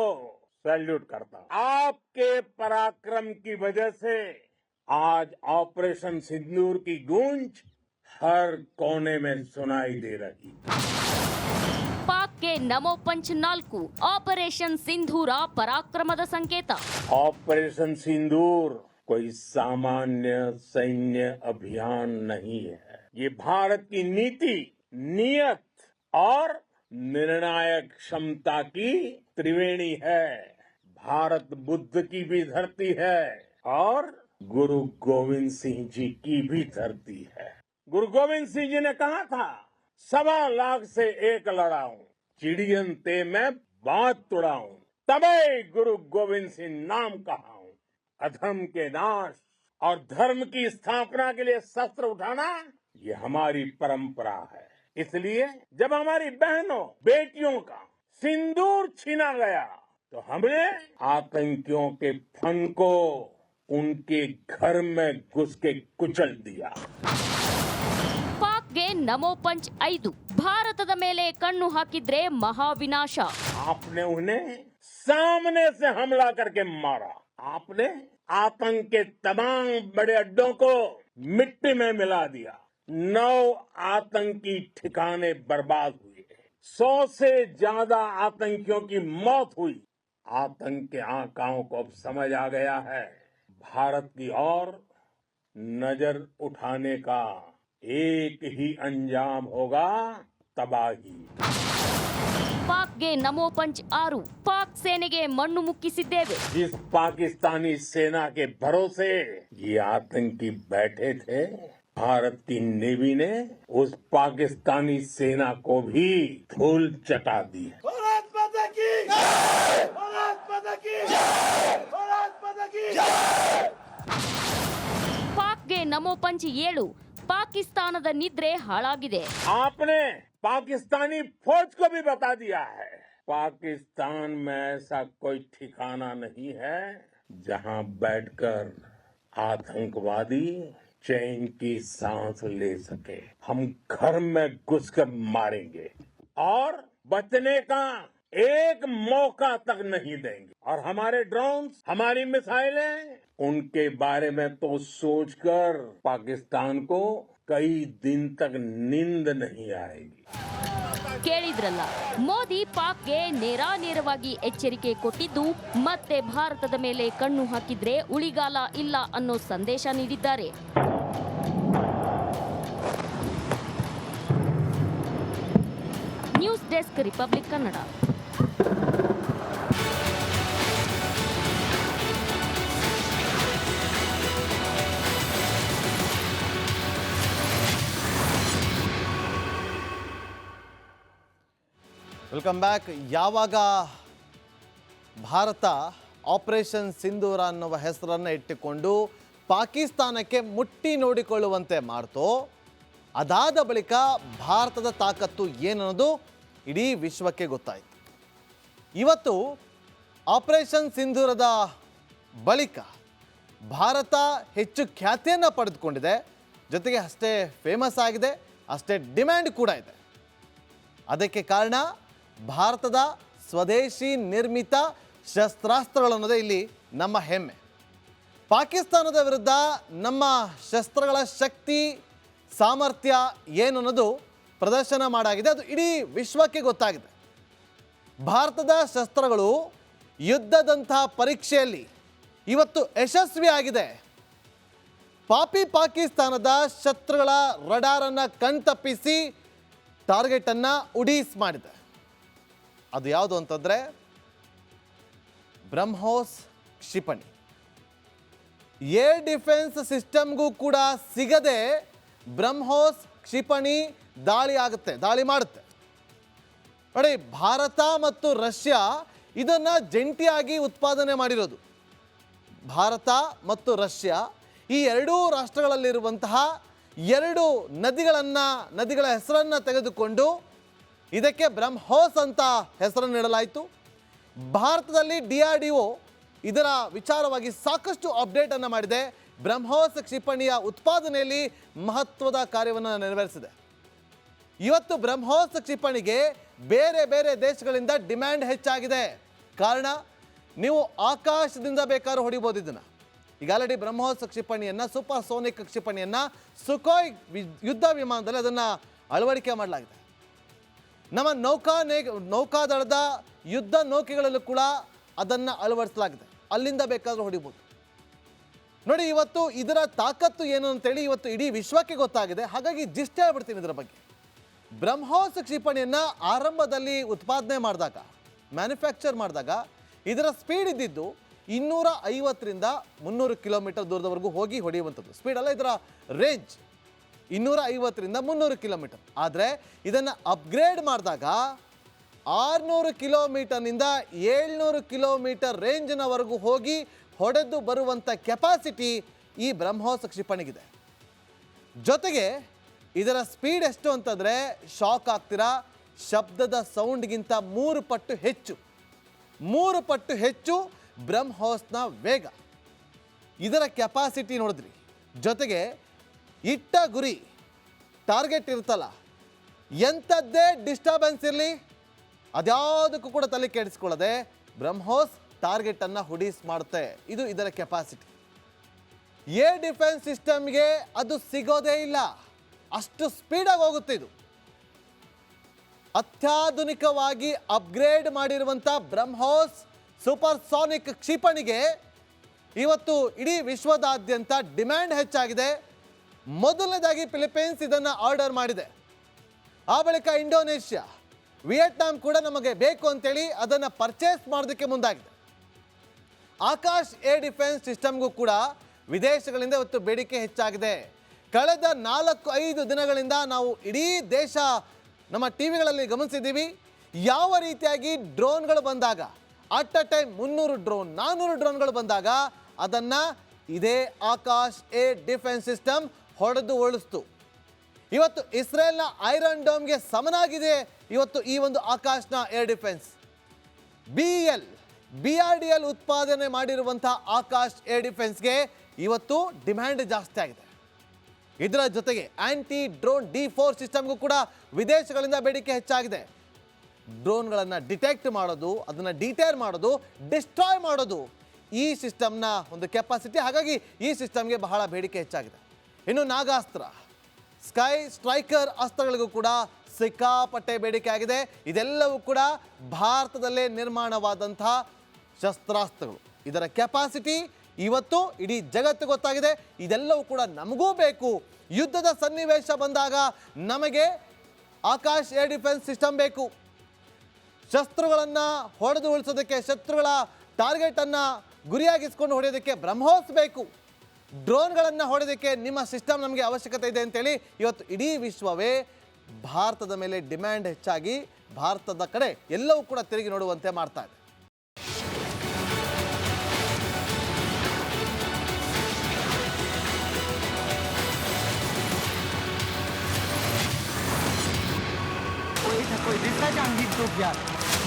सैल्यूट करता हूं. आपके पराक्रम की वजह से आज ऑपरेशन सिंदूर की गूंज हर कोने में सुनाई दे रही. ಪಾಕ್ಗೆ ನಮೋ ಪಂಚ್ 4. ಆಪರೇಷನ್ ಸಿಂಧೂರ ಪರಾಕ್ರಮದ ಸಂಕೇತ. ऑपरेशन सिंदूर कोई सामान्य सैन्य अभियान नहीं है. ये भारत की नीति, नियत और निर्णायक क्षमता की त्रिवेणी है. भारत बुद्ध की भी धरती है और गुरु गोविंद सिंह जी की भी धरती है. गुरु गोविंद सिंह जी ने कहा था, 1.25 लाख से एक लड़ाऊं, चिड़ियन ते मैं बात तुड़ाऊं, तबे गुरु गोविंद सिंह नाम कहा. अधर्म के नाश और धर्म की स्थापना के लिए शस्त्र उठाना ये हमारी परंपरा है. इसलिए जब हमारी बहनों बेटियों का सिंदूर छीना गया तो हमने आतंकियों के फन को उनके घर में घुस के कुचल दिया. ಪಾಕ್ಗೆ ನಮೋ ಪಂಚ್ 5. ಭಾರತದ ಮೇಲೆ ಕಣ್ಣು ಹಾಕಿದ್ರೆ ಮಹಾವಿನಾಶ. आपने उन्हें सामने से हमला करके मारा. आपने आतंक के तमाम बड़े अड्डों को मिट्टी में मिला दिया. 9 आतंकी ठिकाने बर्बाद हुए. 100 से ज्यादा आतंकियों की मौत हुई. आतंक के आकाओं को अब समझ आ गया है, भारत की ओर नजर उठाने का एक ही अंजाम होगा, तबाही. ಪಾಕ್ಗೆ ನಮೋ ಪಂಚ್ 6. ಪಾಕ್ ಸೇನೆಗೆ ಮಣ್ಣು ಮುಕ್ಕಿಸಿದ್ದೇವೆ. जिस पाकिस्तानी सेना के भरोसे ये आतंकी बैठे थे, भारत की नेवी ने उस पाकिस्तानी सेना को भी धूल चटा दी. ಪಾಕ್ಗೆ ನಮೋ ಪಂಚ್ 7. ಪಾಕಿಸ್ತಾನದ ನಿದ್ರೆ ಹಾಳಾಗಿದೆ. आपने पाकिस्तानी फौज को भी बता दिया है, पाकिस्तान में ऐसा कोई ठिकाना नहीं है जहां बैठकर आतंकवादी चैन की सांस ले सके. हम घर में घुसकर मारेंगे और बचने का एक मौका तक नहीं देंगे. और हमारे ड्रोन्स, हमारी मिसाइलें, उनके बारे में तो सोचकर पाकिस्तान को कई दिन तक नींद नहीं आएगी. ಕೇಳಿದ್ರಲ್ಲ, ಮೋದಿ ಪಾಕ್ಗೆ ನೇರವಾಗಿ ಎಚ್ಚರಿಕೆ ಕೊಟ್ಟಿದ್ದು ಮತ್ತೆ ಭಾರತದ ಮೇಲೆ ಕಣ್ಣು ಹಾಕಿದ್ರೆ ಉಳಿಗಾಲ ಇಲ್ಲ ಅನ್ನೋ ಸಂದೇಶ ನೀಡಿದ್ದಾರೆ. News desk, Republic Kannada. Welcome back. ಯಾವಾಗ ಭಾರತ ಆಪರೇಷನ್ ಸಿಂಧೂರ ಅನ್ನುವ ಹೆಸರನ್ನು ಇಟ್ಟುಕೊಂಡು ಪಾಕಿಸ್ತಾನಕ್ಕೆ ಮುಟ್ಟಿ ನೋಡಿಕೊಳ್ಳುವಂತೆ ಮಾಡ್ತೋ, ಅದಾದ ಬಳಿಕ ಭಾರತದ ತಾಕತ್ತು ಏನನ್ನೋದು ಇಡೀ ವಿಶ್ವಕ್ಕೆ ಗೊತ್ತಾಯಿತು. ಇವತ್ತು ಆಪರೇಷನ್ ಸಿಂಧೂರದ ಬಳಿಕ ಭಾರತ ಹೆಚ್ಚು ಖ್ಯಾತಿಯನ್ನು ಪಡೆದುಕೊಂಡಿದೆ, ಜೊತೆಗೆ ಅಷ್ಟೇ ಫೇಮಸ್ ಆಗಿದೆ, ಅಷ್ಟೇ ಡಿಮ್ಯಾಂಡ್ ಕೂಡ ಇದೆ. ಅದಕ್ಕೆ ಕಾರಣ ಭಾರತದ ಸ್ವದೇಶಿ ನಿರ್ಮಿತ ಶಸ್ತ್ರಾಸ್ತ್ರಗಳನ್ನೋದೇ ಇಲ್ಲಿ ನಮ್ಮ ಹೆಮ್ಮೆ. ಪಾಕಿಸ್ತಾನದ ವಿರುದ್ಧ ನಮ್ಮ ಶಸ್ತ್ರಗಳ ಶಕ್ತಿ ಸಾಮರ್ಥ್ಯ ಏನು ಅನ್ನೋದು ಪ್ರದರ್ಶನ ಮಾಡಾಗಿದೆ, ಅದು ಇಡೀ ವಿಶ್ವಕ್ಕೆ ಗೊತ್ತಾಗಿದೆ. ಭಾರತದ ಶಸ್ತ್ರಗಳು ಯುದ್ಧದಂತಹ ಪರೀಕ್ಷೆಯಲ್ಲಿ ಇವತ್ತು ಯಶಸ್ವಿಯಾಗಿದೆ. ಪಾಕಿಸ್ತಾನದ ಶತ್ರುಗಳ ರಡಾರನ್ನು ಕಣ್ತಪ್ಪಿಸಿ ಟಾರ್ಗೆಟನ್ನು ಉಡೀಸ್ ಮಾಡಿದೆ. ಅದು ಯಾವುದು ಅಂತಂದರೆ ಬ್ರಹ್ಮೋಸ್ ಕ್ಷಿಪಣಿ. ಏರ್ ಡಿಫೆನ್ಸ್ ಸಿಸ್ಟಮ್ಗೂ ಕೂಡ ಸಿಗದೆ ಬ್ರಹ್ಮೋಸ್ ಕ್ಷಿಪಣಿ ದಾಳಿ ಮಾಡುತ್ತೆ. ನೋಡಿ, ಭಾರತ ಮತ್ತು ರಷ್ಯಾ ಇದನ್ನು ಜಂಟಿಯಾಗಿ ಉತ್ಪಾದನೆ ಮಾಡಿರೋದು. ಭಾರತ ಮತ್ತು ರಷ್ಯಾ ಈ ಎರಡೂ ರಾಷ್ಟ್ರಗಳಲ್ಲಿರುವಂತಹ 2 ನದಿಗಳ ಹೆಸರನ್ನು ತೆಗೆದುಕೊಂಡು ಇದಕ್ಕೆ ಬ್ರಹ್ಮೋಸ್ ಅಂತ ಹೆಸರನ್ನು ನೀಡಲಾಯಿತು. ಭಾರತದಲ್ಲಿ DRDO ಇದರ ವಿಚಾರವಾಗಿ ಸಾಕಷ್ಟು ಅಪ್ಡೇಟನ್ನು ಮಾಡಿದೆ. ಬ್ರಹ್ಮೋಸ್ ಕ್ಷಿಪಣಿಯ ಉತ್ಪಾದನೆಯಲ್ಲಿ ಮಹತ್ವದ ಕಾರ್ಯವನ್ನು ನೆರವೇರಿಸಿದೆ. ಇವತ್ತು ಬ್ರಹ್ಮೋಸ್ ಕ್ಷಿಪಣಿಗೆ ಬೇರೆ ಬೇರೆ ದೇಶಗಳಿಂದ ಡಿಮ್ಯಾಂಡ್ ಹೆಚ್ಚಾಗಿದೆ. ಕಾರಣ, ನೀವು ಆಕಾಶದಿಂದ ಬೇಕಾದ್ರೂ ಹೊಡಿಬೋದು ಇದನ್ನು. ಈಗ ಆಲ್ರೆಡಿ ಬ್ರಹ್ಮೋಸ್ ಕ್ಷಿಪಣಿಯನ್ನು, ಸೂಪರ್ ಸೋನಿಕ್ ಕ್ಷಿಪಣಿಯನ್ನು ಸುಖೋಯ್ ಯುದ್ಧ ವಿಮಾನದಲ್ಲಿ ಅದನ್ನು ಅಳವಡಿಕೆ ಮಾಡಲಾಗಿದೆ. ನಮ್ಮ ನೌಕಾದಳದ ಯುದ್ಧ ನೌಕೆಗಳಲ್ಲೂ ಕೂಡ ಅದನ್ನು ಅಳವಡಿಸಲಾಗಿದೆ. ಅಲ್ಲಿಂದ ಬೇಕಾದರೂ ಹೊಡಿಬೋದು. ನೋಡಿ, ಇವತ್ತು ಇದರ ತಾಕತ್ತು ಏನು ಅಂತೇಳಿ ಇವತ್ತು ಇಡೀ ವಿಶ್ವಕ್ಕೆ ಗೊತ್ತಾಗಿದೆ. ಹಾಗಾಗಿ ಜಿಸ್ಟ್ ಹೇಳ್ಬಿಡ್ತೀನಿ ಇದರ ಬಗ್ಗೆ. ಬ್ರಹ್ಮೋಸ್ ಕ್ಷಿಪಣಿಯನ್ನು ಆರಂಭದಲ್ಲಿ ಉತ್ಪಾದನೆ ಮಾಡಿದಾಗ, ಮ್ಯಾನುಫ್ಯಾಕ್ಚರ್ ಮಾಡಿದಾಗ ಇದರ ಸ್ಪೀಡ್ ಇದ್ದಿದ್ದು 250ರಿಂದ 300 ಕಿಲೋಮೀಟರ್ ದೂರದವರೆಗೂ ಹೋಗಿ ಹೊಡೆಯುವಂಥದ್ದು ಸ್ಪೀಡ್ ಅಲ್ಲ, ಇದರ ರೇಂಜ್ 250ರಿಂದ 300 ಕಿಲೋಮೀಟರ್. ಆದರೆ ಇದನ್ನು ಅಪ್ಗ್ರೇಡ್ ಮಾಡಿದಾಗ 600 ಕಿಲೋಮೀಟರ್ನಿಂದ 700 ಕಿಲೋಮೀಟರ್ ರೇಂಜ್ನವರೆಗೂ ಹೋಗಿ ಹೊಡೆದು ಬರುವಂಥ ಕೆಪಾಸಿಟಿ ಈ ಬ್ರಹ್ಮೋಸ್ ಕ್ಷಿಪಣಿಗಿದೆ. ಜೊತೆಗೆ ಇದರ ಸ್ಪೀಡ್ ಎಷ್ಟು ಅಂತಂದರೆ, ಶಾಕ್ ಆಗ್ತೀರಾ, ಶಬ್ದದ ಸೌಂಡ್ಗಿಂತ 3 ಪಟ್ಟು ಹೆಚ್ಚು ಬ್ರಹ್ಮೋಸ್ನ ವೇಗ. ಇದರ ಕೆಪಾಸಿಟಿ ನೋಡಿದ್ರಿ. ಜೊತೆಗೆ ಇಟ್ಟ ಗುರಿ ಟಾರ್ಗೆಟ್ ಇರುತ್ತಲ್ಲ, ಎಂಥದ್ದೇ ಡಿಸ್ಟರ್ಬೆನ್ಸ್ ಇರಲಿ ಅದ್ಯಾವುದಕ್ಕೂ ಕೂಡ ತಲೆ ಕೆಡಿಸ್ಕೊಳ್ಳದೆ ಬ್ರಹ್ಮೋಸ್ ಟಾರ್ಗೆಟನ್ನು ಹುಡಿಸ್ ಮಾಡುತ್ತೆ. ಇದು ಇದರ ಕೆಪಾಸಿಟಿ. ಏರ್ ಡಿಫೆನ್ಸ್ ಸಿಸ್ಟಮ್ಗೆ ಅದು ಸಿಗೋದೇ ಇಲ್ಲ, ಅಷ್ಟು ಸ್ಪೀಡಾಗಿ ಹೋಗುತ್ತೆ. ಇದು ಅತ್ಯಾಧುನಿಕವಾಗಿ ಅಪ್ಗ್ರೇಡ್ ಮಾಡಿರುವಂಥ ಬ್ರಹ್ಮೋಸ್ ಸೂಪರ್ಸಾನಿಕ್ ಕ್ಷಿಪಣಿಗೆ ಇವತ್ತು ಇಡೀ ವಿಶ್ವದಾದ್ಯಂತ ಡಿಮ್ಯಾಂಡ್ ಹೆಚ್ಚಾಗಿದೆ. ಮೊದಲನೇದಾಗಿ ಫಿಲಿಪೈನ್ಸ್ ಇದನ್ನು ಆರ್ಡರ್ ಮಾಡಿದೆ. ಆ ಬಳಿಕ ಇಂಡೋನೇಷ್ಯಾ, ವಿಯೆಟ್ನಾಂ ಕೂಡ ನಮಗೆ ಬೇಕು ಅಂತೇಳಿ ಅದನ್ನು ಪರ್ಚೇಸ್ ಮಾಡೋದಕ್ಕೆ ಮುಂದಾಗಿದೆ. ಆಕಾಶ್ ಏರ್ ಡಿಫೆನ್ಸ್ ಸಿಸ್ಟಮ್ಗೂ ಕೂಡ ವಿದೇಶಗಳಿಂದ ಇವತ್ತು ಬೇಡಿಕೆ ಹೆಚ್ಚಾಗಿದೆ. ಕಳೆದ 4-5 ದಿನಗಳಿಂದ ನಾವು ಇಡೀ ದೇಶ ನಮ್ಮ ಟಿವಿಗಳಲ್ಲಿ ಗಮನಿಸಿದ್ದೀವಿ. ಯಾವ ರೀತಿಯಾಗಿ ಡ್ರೋನ್ಗಳು ಬಂದಾಗ, ಅಟ್ ಅ ಟೈಮ್ 300 ಡ್ರೋನ್ 400 ಡ್ರೋನ್ಗಳು ಬಂದಾಗ ಅದನ್ನು ಇದೇ ಆಕಾಶ್ ಏರ್ ಡಿಫೆನ್ಸ್ ಸಿಸ್ಟಮ್ ಹೊಡೆದು ಉಳಿಸ್ತು. ಇವತ್ತು ಇಸ್ರೇಲ್ನ ಐರನ್ ಡೋಮ್ಗೆ ಸಮನಾಗಿದೆ ಇವತ್ತು ಈ ಒಂದು ಆಕಾಶ್ನ ಏರ್ ಡಿಫೆನ್ಸ್. BRDL ಉತ್ಪಾದನೆ ಮಾಡಿರುವಂಥ ಆಕಾಶ್ ಏರ್ ಡಿಫೆನ್ಸ್ಗೆ ಇವತ್ತು ಡಿಮ್ಯಾಂಡ್ ಜಾಸ್ತಿ ಆಗಿದೆ. ಇದರ ಜೊತೆಗೆ ಆಂಟಿ ಡ್ರೋನ್ D4 ಸಿಸ್ಟಮ್ಗೂ ಕೂಡ ವಿದೇಶಗಳಿಂದ ಬೇಡಿಕೆ ಹೆಚ್ಚಾಗಿದೆ. ಡ್ರೋನ್ಗಳನ್ನು ಡಿಟೆಕ್ಟ್ ಮಾಡೋದು, ಅದನ್ನು ಡಿಟೇರ್ ಮಾಡೋದು, ಡಿಸ್ಟ್ರಾಯ್ ಮಾಡೋದು ಈ ಸಿಸ್ಟಮ್ನ ಒಂದು ಕೆಪಾಸಿಟಿ. ಹಾಗಾಗಿ ಈ ಸಿಸ್ಟಮ್ಗೆ ಬಹಳ ಬೇಡಿಕೆ ಹೆಚ್ಚಾಗಿದೆ. ಇನ್ನು ನಾಗಾಸ್ತ್ರ, ಸ್ಕೈ ಸ್ಟ್ರೈಕರ್ ಅಸ್ತ್ರಗಳಿಗೂ ಕೂಡ ಸಿಕ್ಕಾಪಟ್ಟೆ ಬೇಡಿಕೆ ಆಗಿದೆ. ಇದೆಲ್ಲವೂ ಕೂಡ ಭಾರತದಲ್ಲೇ ನಿರ್ಮಾಣವಾದಂತಹ ಶಸ್ತ್ರಾಸ್ತ್ರಗಳು. ಇದರ ಕೆಪಾಸಿಟಿ ಇವತ್ತು ಇಡೀ ಜಗತ್ತು ಗೊತ್ತಾಗಿದೆ. ಇದೆಲ್ಲವೂ ಕೂಡ ನಮಗೂ ಬೇಕು. ಯುದ್ಧದ ಸನ್ನಿವೇಶ ಬಂದಾಗ ನಮಗೆ ಆಕಾಶ್ ಏರ್ ಡಿಫೆನ್ಸ್ ಸಿಸ್ಟಮ್ ಬೇಕು. ಶಸ್ತ್ರಗಳನ್ನು ಹೊಡೆದು ಉಳಿಸೋದಕ್ಕೆ, ಶತ್ರುಗಳ ಟಾರ್ಗೆಟನ್ನು ಗುರಿಯಾಗಿಸ್ಕೊಂಡು ಹೊಡೆಯೋದಕ್ಕೆ ಬ್ರಹ್ಮೋಸ್ ಬೇಕು. ಡ್ರೋನ್ಗಳನ್ನು ಹೊಡೆಯೋದಕ್ಕೆ ನಿಮ್ಮ ಸಿಸ್ಟಮ್ ನಮಗೆ ಅವಶ್ಯಕತೆ ಇದೆ ಅಂತೇಳಿ ಇವತ್ತು ಇಡೀ ವಿಶ್ವವೇ ಭಾರತದ ಮೇಲೆ ಡಿಮ್ಯಾಂಡ್ ಹೆಚ್ಚಾಗಿ ಭಾರತದ ಕಡೆ ಎಲ್ಲವೂ ಕೂಡ ತಿರುಗಿ ನೋಡುವಂತೆ ಮಾಡ್ತಾ ಇದೆ. कोई रिश्ता जान हिट यार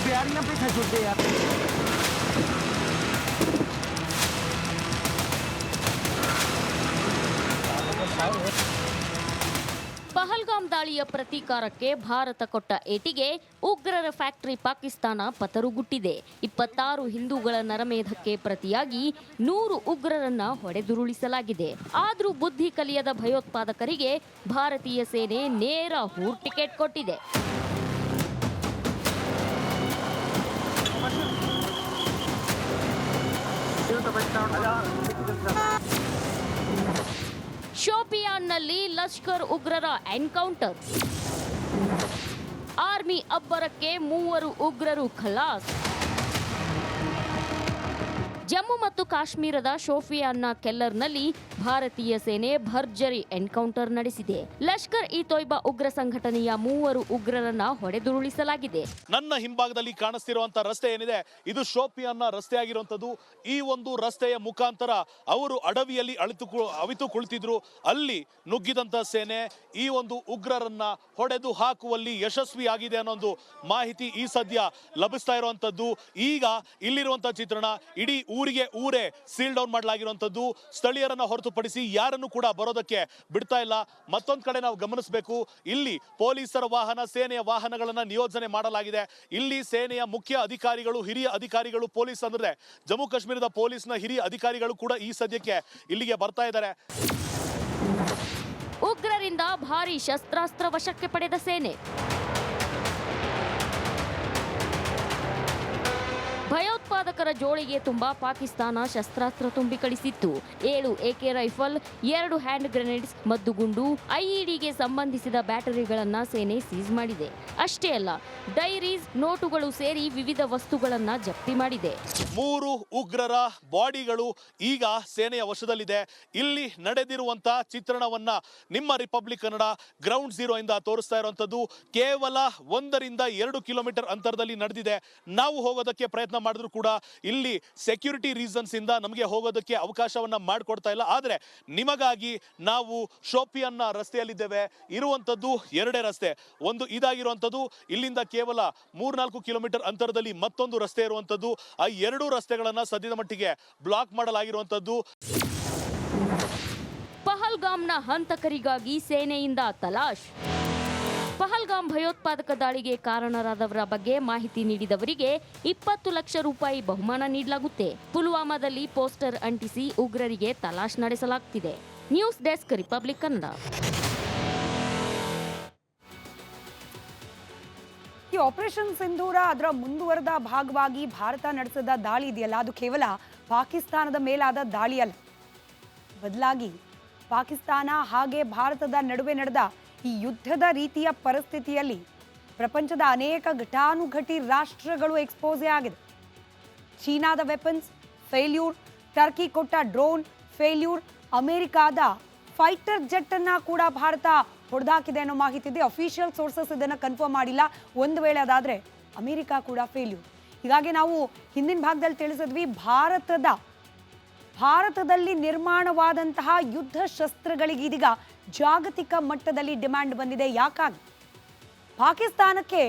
बिहारियां पे छोड़ दे यार. ಪಹಲ್ಗಾಮ್ ದಾಳಿಯ ಪ್ರತೀಕಾರಕ್ಕೆ ಭಾರತ ಕೊಟ್ಟ ಏಟಿಗೆ ಉಗ್ರರ ಫ್ಯಾಕ್ಟರಿ ಪಾಕಿಸ್ತಾನ ಪತರುಗುಟ್ಟಿದೆ. 26 ಹಿಂದೂಗಳ ನರಮೇಧಕ್ಕೆ ಪ್ರತಿಯಾಗಿ 100 ಉಗ್ರರನ್ನ ಹೊಡೆದುರುಳಿಸಲಾಗಿದೆ. ಆದರೂ ಬುದ್ಧಿ ಕಲಿಯದ ಭಯೋತ್ಪಾದಕರಿಗೆ ಭಾರತೀಯ ಸೇನೆ ನೇರ ಹೂರ್ ಟಿಕೆಟ್ ಕೊಟ್ಟಿದೆ. ಶೋಪಿಯಾನ್ನಲ್ಲಿ ಲಷ್ಕರ್ ಉಗ್ರರ ಎನ್ಕೌಂಟರ್. ಆರ್ಮಿ ಅಬ್ಬರಕ್ಕೆ 3 ಉಗ್ರರು ಖಲಾಸ್. ಜಮ್ಮು ಮತ್ತು ಕಾಶ್ಮೀರದ ಶೋಪಿಯಾನ್ನ ಕೆಲ್ಲರ್ನಲ್ಲಿ ಭಾರತೀಯ ಸೇನೆ ಭರ್ಜರಿ ಎನ್ಕೌಂಟರ್ ನಡೆಸಿದೆ. ಲಷ್ಕರ್ ಇ ತೊಯ್ಬಾ ಉಗ್ರ ಸಂಘಟನೆಯ 3 ಉಗ್ರರನ್ನ ಹೊಡೆದುರುಳಿಸಲಾಗಿದೆ. ನನ್ನ ಹಿಂಭಾಗದಲ್ಲಿ ಕಾಣಿಸ್ತಿರುವಂತ ರಸ್ತೆ ಏನಿದೆ, ಇದು ಶೋಪಿಯಾನ್ನ ರಸ್ತೆ ಆಗಿರುವಂತದ್ದು. ಈ ಒಂದು ರಸ್ತೆಯ ಮುಖಾಂತರ ಅವರು ಅಡವಿಯಲ್ಲಿ ಅವಿತು ಕುಳಿತಿದ್ರು. ಅಲ್ಲಿ ನುಗ್ಗಿದಂತ ಸೇನೆ ಈ ಒಂದು ಉಗ್ರರನ್ನ ಹೊಡೆದು ಹಾಕುವಲ್ಲಿ ಯಶಸ್ವಿಯಾಗಿದೆ ಅನ್ನೋ ಒಂದು ಮಾಹಿತಿ ಈ ಸದ್ಯ ಲಭಿಸ್ತಾ ಇರುವಂತದ್ದು. ಈಗ ಇಲ್ಲಿರುವಂತಹ ಚಿತ್ರಣ, ಇಡೀ ಊರೇ ಸೀಲ್ ಡೌನ್ ಮಾಡಲಾಗಿರುವಂತದ್ದು. ಸ್ಥಳೀಯರನ್ನ ಹೊರತುಪಡಿಸಿ ಯಾರನ್ನು ಕೂಡ ಬರೋದಕ್ಕೆ ಬಿಡ್ತಾ ಇಲ್ಲ. ಮತ್ತೊಂದು ಕಡೆ ನಾವು ಗಮನಿಸಬೇಕು, ಇಲ್ಲಿ ಪೊಲೀಸರ ವಾಹನ, ಸೇನೆಯ ವಾಹನಗಳನ್ನ ನಿಯೋಜನೆ ಮಾಡಲಾಗಿದೆ. ಇಲ್ಲಿ ಸೇನೆಯ ಮುಖ್ಯ ಅಧಿಕಾರಿಗಳು, ಹಿರಿಯ ಅಧಿಕಾರಿಗಳು, ಪೊಲೀಸ್ ಅಂದ್ರೆ ಜಮ್ಮು ಕಾಶ್ಮೀರದ ಪೊಲೀಸ್ನ ಹಿರಿಯ ಅಧಿಕಾರಿಗಳು ಕೂಡ ಈ ಸದ್ಯಕ್ಕೆ ಇಲ್ಲಿಗೆ ಬರ್ತಾ ಇದ್ದಾರೆ. ಉಗ್ರರಿಂದ ಭಾರಿ ಶಸ್ತ್ರಾಸ್ತ್ರ ವಶಕ್ಕೆ ಪಡೆದ ಸೇನೆ. ಭಯೋತ್ಪಾದಕರ ಜೋಳಿಗೆ ತುಂಬಾ ಪಾಕಿಸ್ತಾನ ಶಸ್ತ್ರಾಸ್ತ್ರ ತುಂಬಿ ಕಳಿಸಿತ್ತು. 7 AK ರೈಫಲ್, 2 ಹ್ಯಾಂಡ್ ಗ್ರೆನೇಡ್ಸ್, ಮದ್ದುಗುಂಡು, IEDಗೆ ಸಂಬಂಧಿಸಿದ ಬ್ಯಾಟರಿಗಳನ್ನ ಸೇನೆ ಸೀಸ್ ಮಾಡಿದೆ. ಅಷ್ಟೇ ಅಲ್ಲ, ಡೈರೀಸ್, ನೋಟುಗಳು ಸೇರಿ ವಿವಿಧ ವಸ್ತುಗಳನ್ನ ಜಪ್ತಿ ಮಾಡಿದೆ. 3 ಉಗ್ರರ ಬಾಡಿಗಳು ಈಗ ಸೇನೆಯ ವಶದಲ್ಲಿದೆ. ಇಲ್ಲಿ ನಡೆದಿರುವಂತ ಚಿತ್ರಣವನ್ನ ನಿಮ್ಮ ರಿಪಬ್ಲಿಕ್ ಕನ್ನಡ ಗ್ರೌಂಡ್ ಝೀರೋ ಇಂದ ತೋರಿಸ್ತಾ ಇರುವಂತದ್ದು. ಕೇವಲ 1 ರಿಂದ 2 ಕಿಲೋಮೀಟರ್ ಅಂತರದಲ್ಲಿ ನಡೆದಿದೆ. ನಾವು ಹೋಗೋದಕ್ಕೆ ಪ್ರಯತ್ನ ಮಾಡಿದ್ರು ಕೂಡ ಇಲ್ಲಿ ಸೆಕ್ಯೂರಿಟಿ ರೀಸನ್ಸ್ ಇಂದ ನಮಗೆ ಹೋಗೋದಕ್ಕೆ ಅವಕಾಶವನ್ನ ಮಾಡಿಕೊಡ್ತಾ ಇಲ್ಲ. ಆದ್ರೆ ನಿಮಗಾಗಿ ನಾವು ಶೋಪಿಯಾನ್ನ ರಸ್ತೆಯಲ್ಲಿದ್ದೇವೆ. ಇರುವಂತದ್ದು 2 ರಸ್ತೆ. ಒಂದು ಇದಾಗಿರುವಂತದ್ದು, ಇಲ್ಲಿಂದ ಕೇವಲ 3-4 ಕಿಲೋಮೀಟರ್ ಅಂತರದಲ್ಲಿ ಮತ್ತೊಂದು ರಸ್ತೆ ಇರುವಂತದ್ದು. ಆ 2 ರಸ್ತೆಗಳನ್ನ ಸದ್ಯದ ಮಟ್ಟಿಗೆ ಬ್ಲಾಕ್ ಮಾಡಲಾಗಿರುವಂತದ್ದು. ಪಹಲ್ಗಾಮ್ನ ಹಂತಕರಿಗಾಗಿ ಸೇನೆಯಿಂದ ತಲಾಶ್. ಪಹಲ್ಗಾಮ್ ಭಯೋತ್ಪಾದಕ ದಾಳಿಗೆ ಕಾರಣರಾದವರ ಬಗ್ಗೆ ಮಾಹಿತಿ ನೀಡಿದವರಿಗೆ 20 ಲಕ್ಷ ರೂಪಾಯಿ ಬಹುಮಾನ ನೀಡಲಾಗುತ್ತೆ. ಪುಲ್ವಾಮಾದಲ್ಲಿ ಪೋಸ್ಟರ್ ಅಂಟಿಸಿ ಉಗ್ರರಿಗೆ ತಲಾಶ್ ನಡೆಸಲಾಗುತ್ತಿದೆ. News desk, Republic Kannada. ಈ ಆಪರೇಷನ್ ಸಿಂಧೂರ ಅದರ ಮುಂದುವರೆದ ಭಾಗವಾಗಿ ಭಾರತ ನಡೆಸಿದ ದಾಳಿ ಇದೆಯಲ್ಲ, ಅದು ಕೇವಲ ಪಾಕಿಸ್ತಾನದ ಮೇಲಾದ ದಾಳಿ ಅಲ್ಲ. ಬದಲಾಗಿ ಪಾಕಿಸ್ತಾನ ಹಾಗೆ ಭಾರತದ ನಡುವೆ ನಡೆದ ಈ ಯುದ್ಧದ ರೀತಿಯ ಪರಿಸ್ಥಿತಿಯಲ್ಲಿ ಪ್ರಪಂಚದ ಅನೇಕ ಘಟಾನುಘಟಿ ರಾಷ್ಟ್ರಗಳು ಎಕ್ಸ್ಪೋಸೇ ಆಗಿದೆ. ಚೀನಾದ ವೆಪನ್ಸ್ ಫೇಲ್ಯೂರ್, ಟರ್ಕಿ ಕೊಟ್ಟ ಡ್ರೋನ್ ಫೇಲ್ಯೂರ್, ಅಮೆರಿಕಾದ ಫೈಟರ್ ಜೆಟ್ ಅನ್ನ ಕೂಡ ಭಾರತ ಹೊಡೆದಾಕಿದೆ ಅನ್ನೋ ಮಾಹಿತಿ ಇದೆ. ಅಫಿಷಿಯಲ್ ಸೋರ್ಸಸ್ ಇದನ್ನು ಕನ್ಫರ್ಮ್ ಮಾಡಿಲ್ಲ. ಒಂದು ವೇಳೆ ಅದಾದರೆ ಅಮೆರಿಕ ಕೂಡ ಫೇಲ್ಯೂರ್. ಹೀಗಾಗಿ ನಾವು ಹಿಂದಿನ ಭಾಗದಲ್ಲಿ ತಿಳಿಸಿದ್ವಿ, ಭಾರತದಲ್ಲಿ ನಿರ್ಮಾಣವಾದಂತಹ ಯುದ್ಧ ಶಸ್ತ್ರಗಳಿಗೆ ಇದೀಗ ಜಾಗತಿಕ ಮಟ್ಟದಲ್ಲಿ ಡಿಮ್ಯಾಂಡ್ ಬಂದಿದೆ. ಯಾಕಾಗಿ ಪಾಕಿಸ್ತಾನಕ್ಕೆ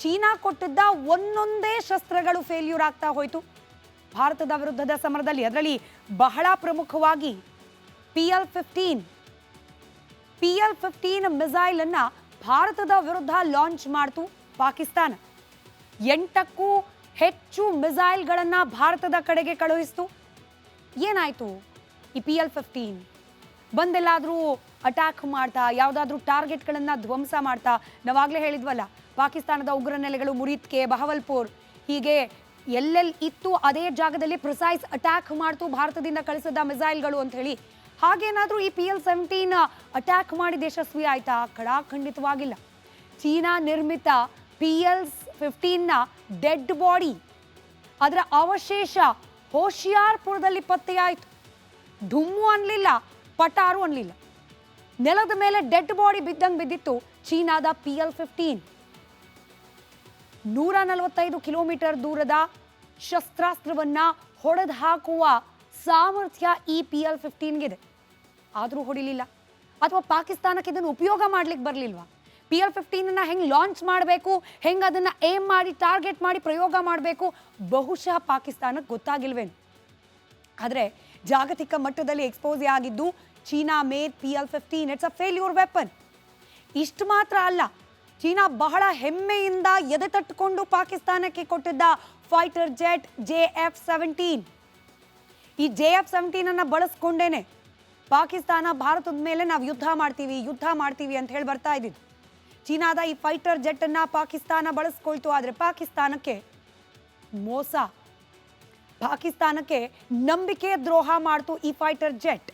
ಚೀನಾ ಕೊಟ್ಟಿದ್ದ ಒಂದೊಂದೇ ಶಸ್ತ್ರಗಳು ಫೇಲ್ಯೂರ್ ಆಗ್ತಾ ಹೋಯಿತು ಭಾರತದ ವಿರುದ್ಧದ ಸಮರದಲ್ಲಿ. ಅದರಲ್ಲಿ ಬಹಳ ಪ್ರಮುಖವಾಗಿ PL-15 ಮಿಸೈಲ್ ಅನ್ನ ಭಾರತದ ವಿರುದ್ಧ ಲಾಂಚ್ ಮಾಡ್ತು ಪಾಕಿಸ್ತಾನ. 8ಕ್ಕೂ ಹೆಚ್ಚು ಮಿಸೈಲ್ಗಳನ್ನ ಭಾರತದ ಕಡೆಗೆ ಕಳುಹಿಸ್ತು. ಏನಾಯ್ತು? ಈ PL-15 ಬಂದೆಲ್ಲಾದರೂ ಅಟ್ಯಾಕ್ ಮಾಡ್ತಾ, ಯಾವುದಾದ್ರೂ ಟಾರ್ಗೆಟ್ಗಳನ್ನು ಧ್ವಂಸ ಮಾಡ್ತಾ, ನಾವಾಗಲೇ ಹೇಳಿದ್ವಲ್ಲ, ಪಾಕಿಸ್ತಾನದ ಉಗ್ರ ನೆಲೆಗಳು ಮುರಿತ್ಕೆ, ಬಹವಲ್ಪುರ್, ಹೀಗೆ ಎಲ್ಲೆಲ್ಲಿ ಇತ್ತು ಅದೇ ಜಾಗದಲ್ಲಿ ಪ್ರಿಸೈಸ್ ಅಟ್ಯಾಕ್ ಮಾಡ್ತು ಭಾರತದಿಂದ ಕಳಿಸಿದ ಮಿಸೈಲ್ಗಳು ಅಂತ ಹೇಳಿ. ಹಾಗೇನಾದರೂ ಈ PL-17 ಅಟ್ಯಾಕ್ ಮಾಡಿ ಯಶಸ್ವಿ ಆಯ್ತಾ? ಖಂಡಿತವಾಗಿಲ್ಲ. ಚೀನಾ ನಿರ್ಮಿತ PL-15ನ ಡೆಡ್ ಬಾಡಿ, ಅದರ ಅವಶೇಷ ಹೋಶಿಯಾರ್ಪುರದಲ್ಲಿ ಪತ್ತೆಯಾಯಿತು. ಧುಮ್ಮು ಅನ್ಲಿಲ್ಲ, ಪಟಾರು ಅನ್ಲಿಲ್ಲ. ನೆಲದ ಮೇಲೆ ಡೆಡ್ ಬಾಡಿ ಬಿದ್ದಂಗೆ ಬಿದ್ದಿತ್ತು ಚೀನಾದ PL-15. 145 ಕಿಲೋಮೀಟರ್ ದೂರದ ಶಸ್ತ್ರಾಸ್ತ್ರವನ್ನ ಹೊಡೆದು ಹಾಕುವ ಸಾಮರ್ಥ್ಯ ಈ PL-15ಗಿದೆ. ಆದರೂ ಹೊಡಿಲಿಲ್ಲ. ಅಥವಾ ಪಾಕಿಸ್ತಾನಕ್ಕೆ ಇದನ್ನು ಉಪಯೋಗ ಮಾಡ್ಲಿಕ್ಕೆ ಬರಲಿಲ್ವಾ? PL-15 ಹೆಂಗೆ ಲಾಂಚ್ ಮಾಡಬೇಕು, ಹೆಂಗೆ ಅದನ್ನು ಏಮ್ ಮಾಡಿ ಟಾರ್ಗೆಟ್ ಮಾಡಿ ಪ್ರಯೋಗ ಮಾಡಬೇಕು, ಬಹುಶಃ ಪಾಕಿಸ್ತಾನಕ್ಕೆ ಗೊತ್ತಾಗಿಲ್ವೇನು. ಆದರೆ ಜಾಗತಿಕ ಮಟ್ಟದಲ್ಲಿ ಎಕ್ಸ್ಪೋಸ್ ಆಗಿದ್ದು China made PL-15. It's a failure weapon. ಇಷ್ಟು ಮಾತ್ರ ಅಲ್ಲ, ಚೀನಾ ಬಹಳ ಹೆಮ್ಮೆಯಿಂದ ಎದೆ ತಟ್ಟುಕೊಂಡು ಪಾಕಿಸ್ತಾನಕ್ಕೆ ಕೊಟ್ಟಿದ್ದ ಫೈಟರ್ ಜೆಟ್ JF-17. ಈ JF-17 ಅನ್ನು ಬಳಸ್ಕೊಂಡೇನೆ ಪಾಕಿಸ್ತಾನ ಭಾರತದ ಮೇಲೆ ನಾವು ಯುದ್ಧ ಮಾಡ್ತೀವಿ ಅಂತ ಹೇಳಿ ಬರ್ತಾ ಇದ್ದಿದ್ದು. ಚೀನಾದ ಈ ಫೈಟರ್ ಜೆಟ್ ಅನ್ನ ಪಾಕಿಸ್ತಾನ ಬಳಸ್ಕೊಳ್ತು. ಆದರೆ ಪಾಕಿಸ್ತಾನಕ್ಕೆ ಮೋಸ, ಪಾಕಿಸ್ತಾನಕ್ಕೆ ನಂಬಿಕೆ ದ್ರೋಹ ಮಾಡ್ತು ಈ ಫೈಟರ್ ಜೆಟ್.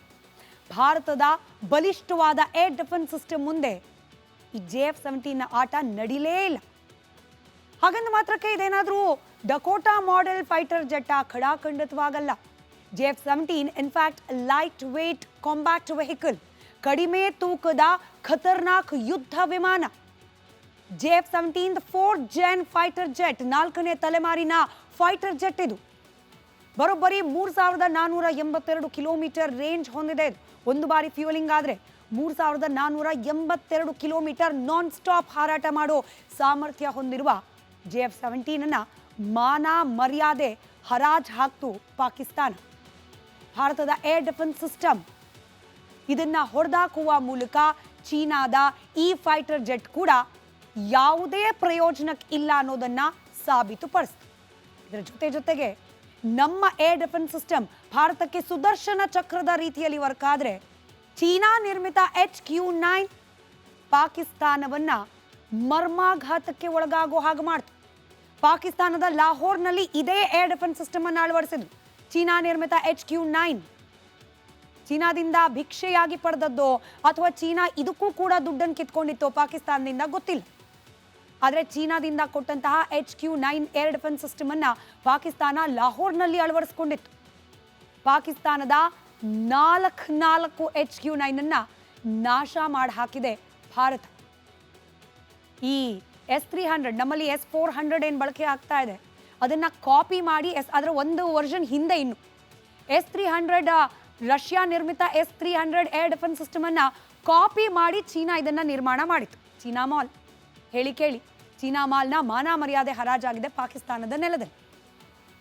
ಭಾರತದ ಬಲಿಷ್ಠವಾದ ಏರ್ ಡಿಫೆನ್ಸ್ ಸಿಸ್ಟಮ್ ಮುಂದೆ ಈ JF-17 ಆಟ ನಡಿಲೇ ಇಲ್ಲ. ಹಾಗಂದ ಮಾತ್ರಕ್ಕೆ ಇದೇನಾದರೂ ಡಕೋಟಾ ಮಾಡೆಲ್ ಫೈಟರ್ ಜೆಟ್ ಖಂಡಿತವಾಗಲ್ಲ. JF-17 in fact light weight combat vehicle, ಕಡಿಮೆ ತೂಕದ ಖತರ್ನಾಕ್ ಯುದ್ಧ ವಿಮಾನ. JF-17 4th gen fighter jet, 4ನೇ ತಲೆಮಾರಿನ ಫೈಟರ್ ಜೆಟ್. ಇದು ಬರೋಬ್ಬರಿ 3482 ಕಿಲೋಮೀಟರ್ ರೇಂಜ್ ಹೊಂದಿದೆ. ಒಂದು ಬಾರಿ ಫ್ಯೂಯಲಿಂಗ್ ಆದರೆ 3482 ಕಿಲೋಮೀಟರ್ ನಾನ್ ಸ್ಟಾಪ್ ಹಾರಾಟ ಮಾಡೋ ಸಾಮರ್ಥ್ಯ ಹೊಂದಿರುವ JF-17 ಮಾನ ಮರ್ಯಾದೆ ಹರಾಜ್ ಹಾಕ್ತು ಪಾಕಿಸ್ತಾನ. ಭಾರತದ ಏರ್ ಡಿಫೆನ್ಸ್ ಸಿಸ್ಟಮ್ ಇದನ್ನ ಹೊಡೆದಾಕುವ ಮೂಲಕ ಚೀನಾದ ಈ ಫೈಟರ್ ಜೆಟ್ ಕೂಡ ಯಾವುದೇ ಪ್ರಯೋಜನಕ್ಕೆ ಇಲ್ಲ ಅನ್ನೋದನ್ನ ಸಾಬೀತುಪಡಿಸಿತು. ಇದರ ಜೊತೆಗೆ ನಮ್ಮ ಏರ್ ಡಿಫೆನ್ಸ್ ಸಿಸ್ಟಮ್ ಭಾರತಕ್ಕೆ ಸುದರ್ಶನ ಚಕ್ರದ ರೀತಿಯಲ್ಲಿ ವರ್ಕ್ ಆದರೆ ಚೀನಾ ನಿರ್ಮಿತ HQ-9 ಪಾಕಿಸ್ತಾನವನ್ನ ಮರ್ಮಾಘಾತಕ್ಕೆ ಒಳಗಾಗೋ ಹಾಗೆ ಮಾಡ್ತು. ಪಾಕಿಸ್ತಾನದ ಲಾಹೋರ್ನಲ್ಲಿ ಇದೇ ಏರ್ ಡಿಫೆನ್ಸ್ ಸಿಸ್ಟಮ್ ಅನ್ನು ಅಳವಡಿಸಿದ್ರು. ಚೀನಾ ನಿರ್ಮಿತ HQ-9 ಚೀನಾದಿಂದ ಭಿಕ್ಷೆಯಾಗಿ ಪಡೆದದ್ದೋ ಅಥವಾ ಚೀನಾ ಇದಕ್ಕೂ ಕೂಡ ದುಡ್ಡನ್ನು ಕಿತ್ಕೊಂಡಿತ್ತೋ ಪಾಕಿಸ್ತಾನದಿಂದ ಗೊತ್ತಿಲ್ಲ. ಆದರೆ ಚೀನಾದಿಂದ ಕೊಟ್ಟಂತಹ HQ-9 ಏರ್ ಡಿಫೆನ್ಸ್ ಸಿಸ್ಟಮ್ ಅನ್ನ ಪಾಕಿಸ್ತಾನ ಲಾಹೋರ್ನಲ್ಲಿ ಅಳವಡಿಸಿಕೊಂಡಿತ್ತು. ಪಾಕಿಸ್ತಾನದ 4 HQ-9 ಅನ್ನ ನಾಶ ಮಾಡಿ ಹಾಕಿದೆ ಭಾರತ. ಈ S-300 ನಮ್ಮಲ್ಲಿ S-400 ಏನು ಬಳಕೆ ಆಗ್ತಾ ಇದೆ ಅದನ್ನ ಕಾಪಿ ಮಾಡಿ ಅದರ ಒಂದು ವರ್ಷನ್ ಹಿಂದೆ ಇನ್ನು S-300 ರಷ್ಯಾ ನಿರ್ಮಿತ S-300 ಏರ್ ಡಿಫೆನ್ಸ್ ಸಿಸ್ಟಮ್ ಅನ್ನ ಕಾಪಿ ಮಾಡಿ ಚೀನಾ ಇದನ್ನ ನಿರ್ಮಾಣ ಮಾಡಿತ್ತು. ಚೀನಾ ಮಾಲ್ ಕೇಳಿ ಚೀನಾ ಮಾಲ್ನ ಮಾನ ಮರ್ಯಾದೆ ಹರಾಜಾಗಿದೆ ಪಾಕಿಸ್ತಾನದ ನೆಲದಲ್ಲಿ.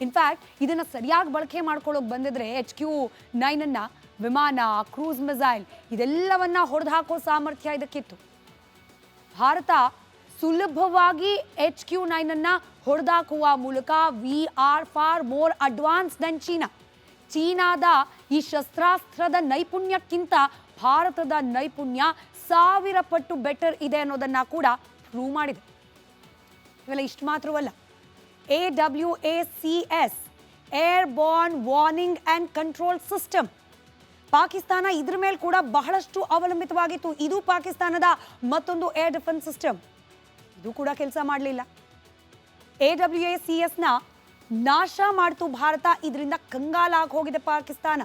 ಇನ್ಫ್ಯಾಕ್ಟ್ ಇದನ್ನ ಸರಿಯಾಗಿ ಬಳಕೆ ಮಾಡ್ಕೊಳ್ಳೋಕೆ ಬಂದಿದ್ರೆ HQ-9 ಅನ್ನ ವಿಮಾನ, ಕ್ರೂಸ್ ಮಿಸೈಲ್ ಇದೆಲ್ಲವನ್ನ ಹೊಡೆದು ಹಾಕೋ ಸಾಮರ್ಥ್ಯ ಇದಕ್ಕಿತ್ತು. ಭಾರತ ಸುಲಭವಾಗಿ HQ-9 ಅನ್ನ ಹೊಡೆದಾಕುವ ಮೂಲಕ we are far more advanced than China. ಚೀನಾದ ಈ ಶಸ್ತ್ರಾಸ್ತ್ರದ ನೈಪುಣ್ಯಕ್ಕಿಂತ ಭಾರತದ ನೈಪುಣ್ಯ 1000 ಪಟ್ಟು ಬೆಟರ್ ಇದೆ ಅನ್ನೋದನ್ನ ಕೂಡ ಪ್ರೂವ್ ಮಾಡಿದೆ. ಇವೆಲ್ಲ ಇಷ್ಟು ಮಾತ್ರವಲ್ಲ, AWACS air Born warning and control system, Pakistan ಇದ್ರ ಮೇಲೆ ಕೂಡ ಬಹಳಷ್ಟು ಅವಲಂಬಿತವಾಗಿತ್ತು. ಇದು ಪಾಕಿಸ್ತಾನದ ಮತ್ತೊಂದು ಏರ್ ಡಿಫೆನ್ಸ್ ಸಿಸ್ಟಮ್. ಇದು ಕೂಡ ಕೆಲಸ ಮಾಡಲಿಲ್ಲ. AWACS-ನ ನಾಶ ಮಾಡ್ತು ಭಾರತ. ಇದರಿಂದ ಕಂಗಾಲಾಗಿ ಹೋಗಿದೆ ಪಾಕಿಸ್ತಾನ.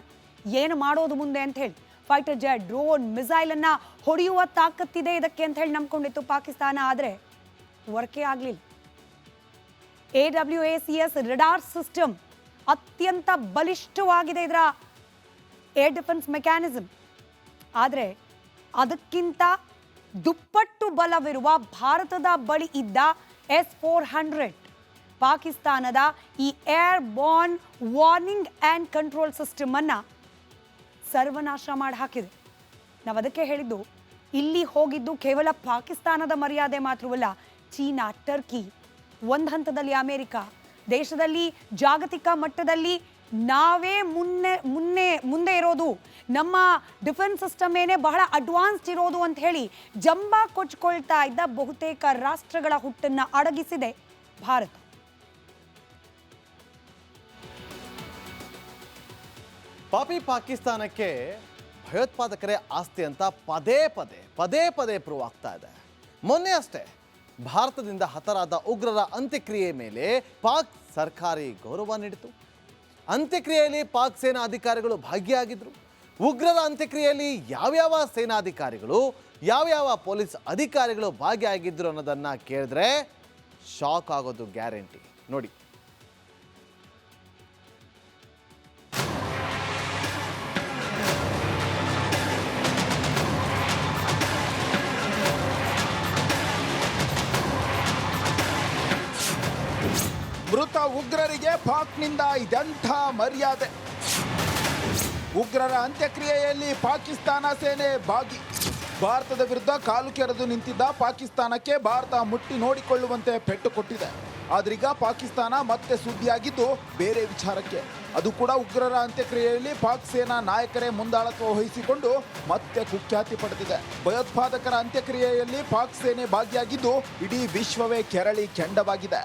ಏನು ಮಾಡೋದು ಮುಂದೆ ಅಂತ ಹೇಳಿ ಫೈಟರ್ ಜೆಟ್, ಡ್ರೋನ್, ಮಿಸೈಲ್ ಅನ್ನ ಹೊಡೆಯುವ ತಾಕತ್ತಿದೆ ಇದಕ್ಕೆ ಅಂತ ಹೇಳಿ ನಂಬ್ಕೊಂಡಿತ್ತು ಪಾಕಿಸ್ತಾನ. ಆದರೆ ವರ್ಕೇ ಆಗಲಿಲ್ಲ. AWACS ರಡಾರ್ ಸಿಸ್ಟಮ್ ಅತ್ಯಂತ ಬಲಿಷ್ಠವಾಗಿದೆ, ಇದರ ಏರ್ ಡಿಫೆನ್ಸ್ ಮೆಕ್ಯಾನಿಸಮ್. ಆದರೆ ಅದಕ್ಕಿಂತ ದುಪ್ಪಟ್ಟು ಬಲವಿರುವ ಭಾರತದ ಬಳಿ ಇದ್ದ S-400 ಪಾಕಿಸ್ತಾನದ ಈ air Born warning and control system ಅನ್ನ ಸರ್ವನಾಶ ಮಾಡಿ ಹಾಕಿದೆ. ನಾವು ಅದಕ್ಕೆ ಹೇಳಿದ್ದು, ಇಲ್ಲಿ ಹೋಗಿದ್ದು ಕೇವಲ ಪಾಕಿಸ್ತಾನದ ಮರ್ಯಾದೆ ಮಾತ್ರವಲ್ಲ, ಚೀನಾ, ಟರ್ಕಿ, ಒಂದು ಹಂತದಲ್ಲಿ ಅಮೆರಿಕ, ದೇಶದಲ್ಲಿ ಜಾಗತಿಕ ಮಟ್ಟದಲ್ಲಿ ನಾವೇ ಮುಂದೆ ಇರೋದು, ನಮ್ಮ ಡಿಫೆನ್ಸ್ ಸಿಸ್ಟಮ್ ಏನೇ ಬಹಳ ಅಡ್ವಾನ್ಸ್ಡ್ ಇರೋದು ಅಂತ ಹೇಳಿ ಜಂಬ ಕೊಚ್ಕೊಳ್ತಾ ಇದ್ದ ಬಹುತೇಕ ರಾಷ್ಟ್ರಗಳ ಹುಟ್ಟನ್ನು ಅಡಗಿಸಿದೆ ಭಾರತ. ಪಾಕಿಸ್ತಾನಕ್ಕೆ ಭಯೋತ್ಪಾದಕರೇ ಆಸ್ತಿ ಅಂತ ಪದೇ ಪದೇ ಪ್ರೂವ್ ಆಗ್ತಾ ಇದೆ. ಮೊನ್ನೆ ಅಷ್ಟೇ ಭಾರತದಿಂದ ಹತರಾದ ಉಗ್ರರ ಅಂತ್ಯಕ್ರಿಯೆ ಮೇಲೆ ಪಾಕ್ ಸರ್ಕಾರಿ ಗೌರವ ನೀಡಿತು. ಅಂತ್ಯಕ್ರಿಯೆಯಲ್ಲಿ ಪಾಕ್ ಸೇನಾ ಅಧಿಕಾರಿಗಳು ಭಾಗಿಯಾಗಿದ್ದರು. ಉಗ್ರರ ಅಂತ್ಯಕ್ರಿಯೆಯಲ್ಲಿ ಯಾವ್ಯಾವ ಸೇನಾಧಿಕಾರಿಗಳು, ಯಾವ್ಯಾವ ಪೊಲೀಸ್ ಅಧಿಕಾರಿಗಳು ಭಾಗಿಯಾಗಿದ್ರು ಅನ್ನೋದನ್ನು ಕೇಳಿದ್ರೆ ಶಾಕ್ ಆಗೋದು ಗ್ಯಾರಂಟಿ. ನೋಡಿ, ಮೃತ ಉಗ್ರರಿಗೆ ಪಾಕ್ನಿಂದ ಇದೆಂಥ ಮರ್ಯಾದೆ. ಉಗ್ರರ ಅಂತ್ಯಕ್ರಿಯೆಯಲ್ಲಿ ಪಾಕಿಸ್ತಾನ ಸೇನೆ ಭಾಗಿ. ಭಾರತದ ವಿರುದ್ಧ ಕಾಲು ಕೆರೆದು ನಿಂತಿದ್ದ ಪಾಕಿಸ್ತಾನಕ್ಕೆ ಭಾರತ ಮುಟ್ಟಿ ನೋಡಿಕೊಳ್ಳುವಂತೆ ಪೆಟ್ಟು ಕೊಟ್ಟಿದೆ. ಆದ್ರೀಗ ಪಾಕಿಸ್ತಾನ ಮತ್ತೆ ಸುದ್ದಿಯಾಗಿದ್ದು ಬೇರೆ ವಿಚಾರಕ್ಕೆ. ಅದು ಕೂಡ ಉಗ್ರರ ಅಂತ್ಯಕ್ರಿಯೆಯಲ್ಲಿ ಪಾಕ್ ಸೇನಾ ನಾಯಕರೇ ಮುಂದಾಳತ್ವ ವಹಿಸಿಕೊಂಡು ಮತ್ತೆ ಕುಖ್ಯಾತಿ ಪಡೆದಿದೆ. ಭಯೋತ್ಪಾದಕರ ಅಂತ್ಯಕ್ರಿಯೆಯಲ್ಲಿ ಪಾಕ್ ಸೇನೆ ಭಾಗಿಯಾಗಿದ್ದು ಇಡೀ ವಿಶ್ವವೇ ಕೆರಳಿ ಕೆಂಡವಾಗಿದೆ.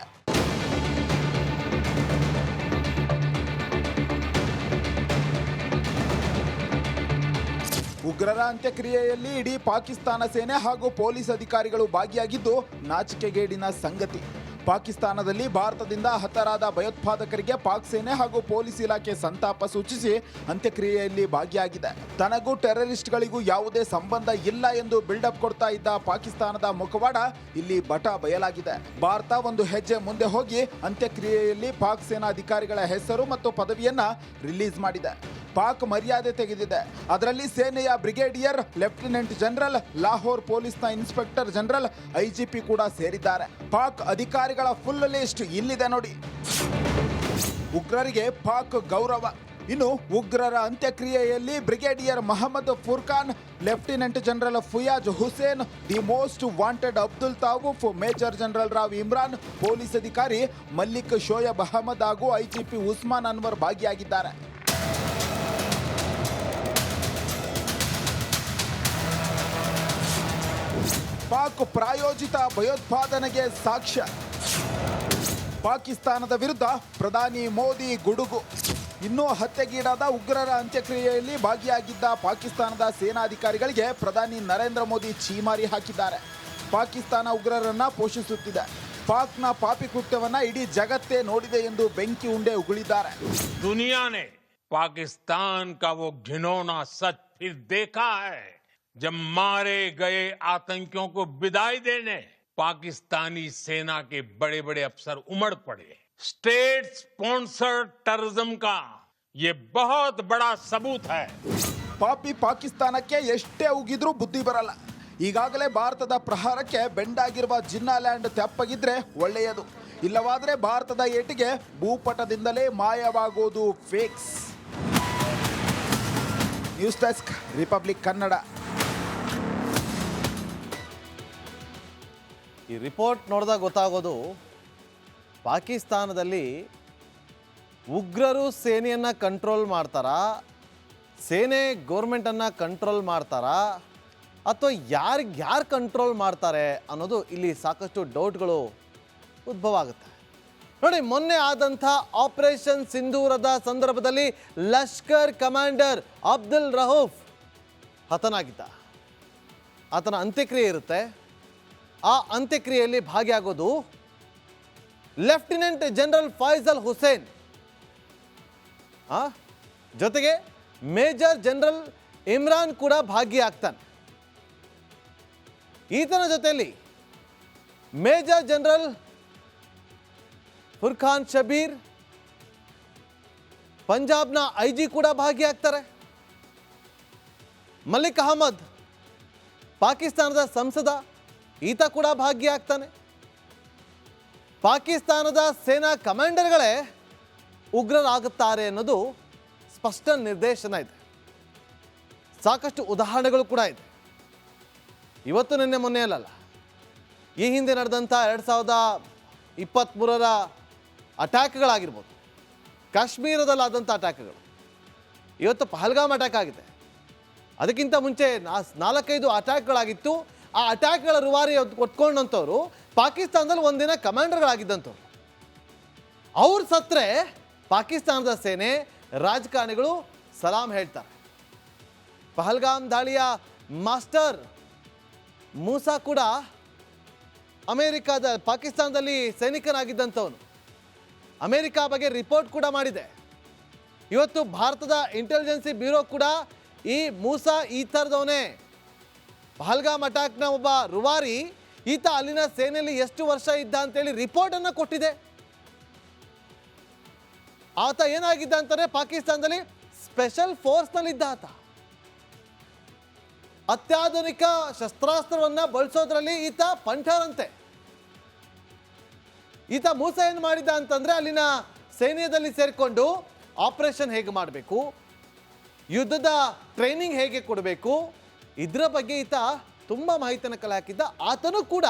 ಉಗ್ರರ ಅಂತ್ಯಕ್ರಿಯೆಯಲ್ಲಿ ಇಡೀ ಪಾಕಿಸ್ತಾನ ಸೇನೆ ಹಾಗೂ ಪೊಲೀಸ್ ಅಧಿಕಾರಿಗಳು ಭಾಗಿಯಾಗಿದ್ದು ನಾಚಿಕೆಗೇಡಿನ ಸಂಗತಿ. ಪಾಕಿಸ್ತಾನದಲ್ಲಿ ಭಾರತದಿಂದ ಹತರಾದ ಭಯೋತ್ಪಾದಕರಿಗೆ ಪಾಕ್ ಸೇನೆ ಹಾಗೂ ಪೊಲೀಸ್ ಇಲಾಖೆ ಸಂತಾಪ ಸೂಚಿಸಿ ಅಂತ್ಯಕ್ರಿಯೆಯಲ್ಲಿ ಭಾಗಿಯಾಗಿದೆ. ತನಗೂ ಟೆರರಿಸ್ಟ್ಗಳಿಗೂ ಯಾವುದೇ ಸಂಬಂಧ ಇಲ್ಲ ಎಂದು ಬಿಲ್ಡಪ್ ಕೊಡ್ತಾ ಇದ್ದ ಪಾಕಿಸ್ತಾನದ ಮುಖವಾಡ ಇಲ್ಲಿ ಬಟ ಬಯಲಾಗಿದೆ. ಭಾರತ ಒಂದು ಹೆಜ್ಜೆ ಮುಂದೆ ಹೋಗಿ ಅಂತ್ಯಕ್ರಿಯೆಯಲ್ಲಿ ಪಾಕ್ ಸೇನಾ ಅಧಿಕಾರಿಗಳ ಹೆಸರು ಮತ್ತು ಪದವಿಯನ್ನ ರಿಲೀಸ್ ಮಾಡಿದೆ. ಪಾಕ್ ಮರ್ಯಾದೆ ತೆಗೆದಿದೆ. ಅದರಲ್ಲಿ ಸೇನೆಯ ಬ್ರಿಗೇಡಿಯರ್, ಲೆಫ್ಟಿನೆಂಟ್ ಜನರಲ್, ಲಾಹೋರ್ ಪೊಲೀಸ್ನ ಇನ್ಸ್ಪೆಕ್ಟರ್ ಜನರಲ್, IGP ಕೂಡ ಸೇರಿದ್ದಾರೆ. ಪಾಕ್ ಅಧಿಕಾರಿಗಳ ಫುಲ್ ಲಿಸ್ಟ್ ಇಲ್ಲಿದೆ ನೋಡಿ. ಉಗ್ರರಿಗೆ ಪಾಕ್ ಗೌರವ. ಇನ್ನು ಉಗ್ರರ ಅಂತ್ಯಕ್ರಿಯೆಯಲ್ಲಿ brigadier Mohammad Furqan, lieutenant general Fayyaz Hussain, the most wanted Abdul Rauf, major general Rao Imran, police ಅಧಿಕಾರಿ ಮಲ್ಲಿಕ್ ಶೋಯಬ್ ಅಹಮದ್ ಹಾಗೂ IGP ಉಸ್ಮಾನ್ ಅನ್ವರ್ ಭಾಗಿಯಾಗಿದ್ದಾರೆ. ಪಾಕ್ ಪ್ರಾಯೋಜಿತ ಭಯೋತ್ಪಾದನೆಗೆ ಸಾಕ್ಷ್ಯ. ಪಾಕಿಸ್ತಾನದ ವಿರುದ್ಧ ಪ್ರಧಾನಿ ಮೋದಿ ಗುಡುಗು. ಇನ್ನೂ ಹತ್ಯೆಗೀಡಾದ ಉಗ್ರರ ಅಂತ್ಯಕ್ರಿಯೆಯಲ್ಲಿ ಭಾಗಿಯಾಗಿದ್ದ ಪಾಕಿಸ್ತಾನದ ಸೇನಾಧಿಕಾರಿಗಳಿಗೆ ಪ್ರಧಾನಿ ನರೇಂದ್ರ ಮೋದಿ ಛೀಮಾರಿ ಹಾಕಿದ್ದಾರೆ. ಪಾಕಿಸ್ತಾನ ಉಗ್ರರನ್ನ ಪೋಷಿಸುತ್ತಿದೆ. ಪಾಕ್ನ ಪಾಪಿ ಕೃತ್ಯವನ್ನ ಇಡೀ ಜಗತ್ತೇ ನೋಡಿದೆ ಎಂದು ಬೆಂಕಿ ಉಂಡೆ ಉಗುಳಿದ್ದಾರೆ. ದುನಿಯಾನೆ ಪಾಕಿಸ್ತಾನ್ ಕಾ ವೋ ಘಿನೌನಾ ಸಚ್ ಫಿರ್ देखा है जब मारे गए आतंकियों को विदाई देने पाकिस्तानी सेना के बड़े बड़े अफसर उमड़ पड़े. स्टेट स्पॉन्सर्ड टेररिज्म का ये बहुत बड़ा सबूत है. ಪಾಪಿ ಪಾಕಿಸ್ತಾನಕ್ಕೆ ಎಷ್ಟೇ ಉಗಿದ್ರೂ ಬುದ್ಧಿ ಬರಲ್ಲ. ಈಗಾಗಲೇ ಭಾರತದ ಪ್ರಹಾರಕ್ಕೆ ಬೆಂಡಾಗಿರುವ ಜಿನ್ನಾಲ್ಯಾಂಡ್ ತೆಪ್ಪಗಿದ್ರೆ ಒಳ್ಳೆಯದು. ಇಲ್ಲವಾದ್ರೆ ಭಾರತದ ಏಟಿಗೆ ಭೂಪಟದಿಂದಲೇ ಮಾಯವಾಗೋದು ಫೇಕ್ಸ್. News desk Republic Kannada. ಈ ರಿಪೋರ್ಟ್ ನೋಡಿದಾಗ ಗೊತ್ತಾಗೋದು ಪಾಕಿಸ್ತಾನದಲ್ಲಿ ಉಗ್ರರು ಸೇನೆಯನ್ನು ಕಂಟ್ರೋಲ್ ಮಾಡ್ತಾರಾ, ಸೇನೆ ಗೌರ್ಮೆಂಟನ್ನು ಕಂಟ್ರೋಲ್ ಮಾಡ್ತಾರಾ, ಅಥವಾ ಯಾರು ಕಂಟ್ರೋಲ್ ಮಾಡ್ತಾರೆ ಅನ್ನೋದು ಇಲ್ಲಿ ಸಾಕಷ್ಟು ಡೌಟ್ಗಳು ಉದ್ಭವ ಆಗುತ್ತೆ. ನೋಡಿ, ಮೊನ್ನೆ ಆದಂಥ ಆಪರೇಷನ್ ಸಿಂಧೂರದ ಸಂದರ್ಭದಲ್ಲಿ ಲಷ್ಕರ್ ಕಮಾಂಡರ್ ಅಬ್ದುಲ್ ರಹೂಫ್ ಹತನಾಗಿದ್ದ. ಆತನ ಅಂತ್ಯಕ್ರಿಯೆ ಇರುತ್ತೆ. ಆ ಅಂತ್ಯಕ್ರಿಯೆಯಲ್ಲಿ ಭಾಗಿಯಾಗೋದು ಲೆಫ್ಟಿನೆಂಟ್ ಜನರಲ್ ಫೈಜಲ್ ಹುಸೇನ್, ಜೊತೆಗೆ ಮೇಜರ್ ಜನರಲ್ ಇಮ್ರಾನ್ ಕೂಡ ಭಾಗಿಯಾಗ್ತಾನೆ. ಈತನ ಜೊತೆಯಲ್ಲಿ ಮೇಜರ್ ಜನರಲ್ ಫುರ್ಖಾನ್ ಶಬೀರ್, ಪಂಜಾಬ್ನ IG ಕೂಡ ಭಾಗಿಯಾಗ್ತಾರೆ. ಮಲಿಕ್ ಅಹಮದ್, ಪಾಕಿಸ್ತಾನದ ಸಂಸದ, ಈತ ಕೂಡ ಭಾಗಿಯಾಗ್ತಾನೆ. ಪಾಕಿಸ್ತಾನದ ಸೇನಾ ಕಮಾಂಡರ್ಗಳೇ ಉಗ್ರರಾಗುತ್ತಾರೆ ಅನ್ನೋದು ಸ್ಪಷ್ಟ ನಿರ್ದೇಶನ ಇದೆ. ಸಾಕಷ್ಟು ಉದಾಹರಣೆಗಳು ಕೂಡ ಇದೆ. ಇವತ್ತು ನಿನ್ನೆ ಮೊನ್ನೆ ಅಲ್ಲ, ಈ ಹಿಂದೆ ನಡೆದಂಥ 2023ರ ಅಟ್ಯಾಕ್ಗಳಾಗಿರ್ಬೋದು, ಕಾಶ್ಮೀರದಲ್ಲಾದಂಥ ಅಟ್ಯಾಕ್ಗಳು, ಇವತ್ತು ಪಹಲ್ಗಾಮ್ ಅಟ್ಯಾಕ್ ಆಗಿದೆ. ಅದಕ್ಕಿಂತ ಮುಂಚೆ 4-5 ಅಟ್ಯಾಕ್ಗಳಾಗಿತ್ತು. ಆ ಅಟ್ಯಾಕ್ಗಳ ರೂವಾರಿ ಹೊತ್ಕೊಂಡಂಥವ್ರು ಪಾಕಿಸ್ತಾನದಲ್ಲಿ ಒಂದಿನ ಕಮಾಂಡರ್ಗಳಾಗಿದ್ದಂಥವ್ರು. ಅವ್ರು ಸತ್ರೆ ಪಾಕಿಸ್ತಾನದ ಸೇನೆ, ರಾಜಕಾರಣಿಗಳು ಸಲಾಂ ಹೇಳ್ತಾರೆ. ಪಹಲ್ಗಾಮ್ ದಾಳಿಯ ಮಾಸ್ಟರ್ ಮೂಸಾ ಕೂಡ ಪಾಕಿಸ್ತಾನದಲ್ಲಿ ಸೈನಿಕನಾಗಿದ್ದಂಥವನು. ಅಮೆರಿಕ ಬಗ್ಗೆ ರಿಪೋರ್ಟ್ ಕೂಡ ಮಾಡಿದೆ. ಇವತ್ತು ಭಾರತದ ಇಂಟೆಲಿಜೆನ್ಸಿ ಬ್ಯೂರೋ ಕೂಡ ಈ ಮೂಸಾ ಈ ಥರದವನೇ, ಪಹಲ್ಗಾಮ್ ಅಟ್ಯಾಕ್ನ ಒಬ್ಬ ರೂವಾರಿ, ಈತ ಅಲ್ಲಿನ ಸೇನೆಯಲ್ಲಿ ಎಷ್ಟು ವರ್ಷ ಇದ್ದ ಅಂತೇಳಿ ರಿಪೋರ್ಟನ್ನು ಕೊಟ್ಟಿದೆ. ಆತ ಏನಾಗಿದ್ದ ಅಂತಾರೆ, ಪಾಕಿಸ್ತಾನದಲ್ಲಿ ಸ್ಪೆಷಲ್ ಫೋರ್ಸ್ನಲ್ಲಿದ್ದ ಆತ. ಅತ್ಯಾಧುನಿಕ ಶಸ್ತ್ರಾಸ್ತ್ರವನ್ನು ಬಳಸೋದ್ರಲ್ಲಿ ಈತ ಪಂಠರಂತೆ. ಈತ ಮೂಸ ಏನು ಮಾಡಿದ್ದ ಅಂತಂದ್ರೆ, ಅಲ್ಲಿನ ಸೈನ್ಯದಲ್ಲಿ ಸೇರಿಕೊಂಡು ಆಪರೇಷನ್ ಹೇಗೆ ಮಾಡಬೇಕು, ಯುದ್ಧದ ಟ್ರೈನಿಂಗ್ ಹೇಗೆ ಕೊಡಬೇಕು, ಇದರ ಬಗ್ಗೆ ಈತ ತುಂಬ ಮಾಹಿತಿಯನ್ನು ಕಲೆ ಹಾಕಿದ್ದ. ಆತನೂ ಕೂಡ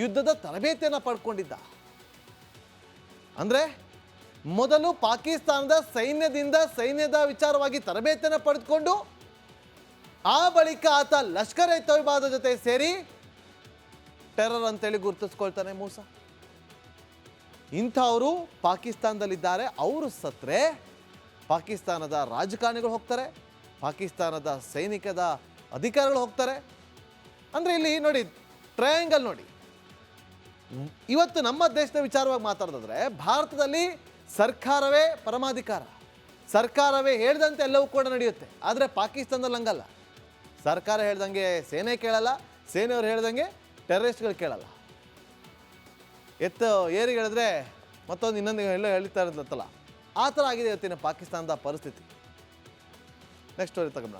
ಯುದ್ಧದ ತರಬೇತಿಯನ್ನು ಪಡ್ಕೊಂಡಿದ್ದ. ಅಂದರೆ ಮೊದಲು ಪಾಕಿಸ್ತಾನದ ಸೈನ್ಯದ ವಿಚಾರವಾಗಿ ತರಬೇತಿಯನ್ನು ಪಡೆದುಕೊಂಡು, ಆ ಬಳಿಕ ಆತ ಲಷ್ಕರ್ ಎ ತೊಯ್ಬಾದ ಜೊತೆ ಸೇರಿ ಟೆರರ್ ಅಂತೇಳಿ ಗುರುತಿಸ್ಕೊಳ್ತಾನೆ ಮೂಸಾ. ಇಂಥವರು ಪಾಕಿಸ್ತಾನದಲ್ಲಿದ್ದಾರೆ. ಅವರು ಸತ್ರೆ ಪಾಕಿಸ್ತಾನದ ರಾಜಕಾರಣಿಗಳು ಹೋಗ್ತಾರೆ, ಪಾಕಿಸ್ತಾನದ ಸೈನಿಕದ ಅಧಿಕಾರಿಗಳು ಹೋಗ್ತಾರೆ. ಅಂದರೆ ಇಲ್ಲಿ ನೋಡಿ, ಟ್ರಯಾಂಗಲ್ ನೋಡಿ. ಇವತ್ತು ನಮ್ಮ ದೇಶದ ವಿಚಾರವಾಗಿ ಮಾತಾಡೋದಾದ್ರೆ, ಭಾರತದಲ್ಲಿ ಸರ್ಕಾರವೇ ಪರಮಾಧಿಕಾರ, ಸರ್ಕಾರವೇ ಹೇಳ್ದಂತೆ ಎಲ್ಲವೂ ಕೂಡ ನಡೆಯುತ್ತೆ. ಆದರೆ ಪಾಕಿಸ್ತಾನದಲ್ಲಿ ಹಂಗಲ್ಲ. ಸರ್ಕಾರ ಹೇಳ್ದಂಗೆ ಸೇನೆ ಕೇಳಲ್ಲ, ಸೇನೆಯವರು ಹೇಳ್ದಂಗೆ ಟೆರರಿಸ್ಟ್ಗಳು ಕೇಳಲ್ಲ. ಏರಿಗೆ ಹೇಳಿದ್ರೆ ಮತ್ತೊಂದು ಇನ್ನೊಂದು ಎಲ್ಲ ಹೇಳ್ತಾ ಇರತ್ತಲ್ಲ, ಆ ಥರ ಆಗಿದೆ ಇವತ್ತಿನ ಪಾಕಿಸ್ತಾನದ ಪರಿಸ್ಥಿತಿ. ನೆಕ್ಸ್ಟ್ ಸ್ಟೋರಿ ತಗೊಂಡ.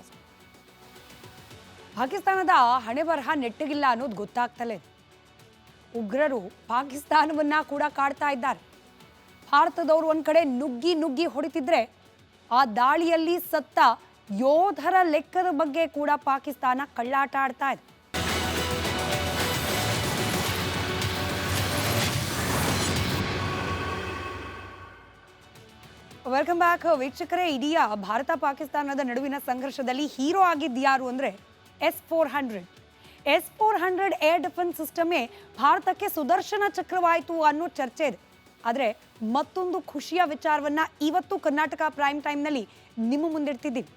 ಪಾಕಿಸ್ತಾನದ ಹಣೆ ಬರಹ ನೆಟ್ಟಗಿಲ್ಲ ಅನ್ನೋದು ಗೊತ್ತಾಗ್ತಲೇ. ಉಗ್ರರು ಪಾಕಿಸ್ತಾನವನ್ನ ಕೂಡ ಕಾಡ್ತಾ ಇದ್ದಾರೆ. ಭಾರತದವರು ಒಂದ್ ಕಡೆ ನುಗ್ಗಿ ಹೊಡಿತಿದ್ರೆ, ಆ ದಾಳಿಯಲ್ಲಿ ಸತ್ತ ಯೋಧರ ಲೆಕ್ಕದ ಬಗ್ಗೆ ಕೂಡ ಪಾಕಿಸ್ತಾನ ಕಳ್ಳಾಟ ಆಡ್ತಾ ಇದೆ. ವೆಲ್ಕಮ್ ಬ್ಯಾಕ್ ವೀಕ್ಷಕರೇ. ಇಡೀ ಭಾರತ ಪಾಕಿಸ್ತಾನದ ನಡುವಿನ ಸಂಘರ್ಷದಲ್ಲಿ ಹೀರೋ ಆಗಿದ್ಯಾರು ಅಂದ್ರೆ S-400 ಏರ್ ಡಿಫೆನ್ಸ್ ಸಿಸ್ಟಮೇ ಭಾರತಕ್ಕೆ ಸುದರ್ಶನ ಚಕ್ರವಾಯಿತು ಅನ್ನೋ ಚರ್ಚೆ ಇದೆ. ಆದರೆ ಮತ್ತೊಂದು ಖುಷಿಯ ವಿಚಾರವನ್ನ ಇವತ್ತು ಕರ್ನಾಟಕ ಪ್ರೈಮ್ ಟೈಮ್ನಲ್ಲಿ ನಿಮ್ಮ ಮುಂದಿಡ್ತಿದ್ದೀವಿ.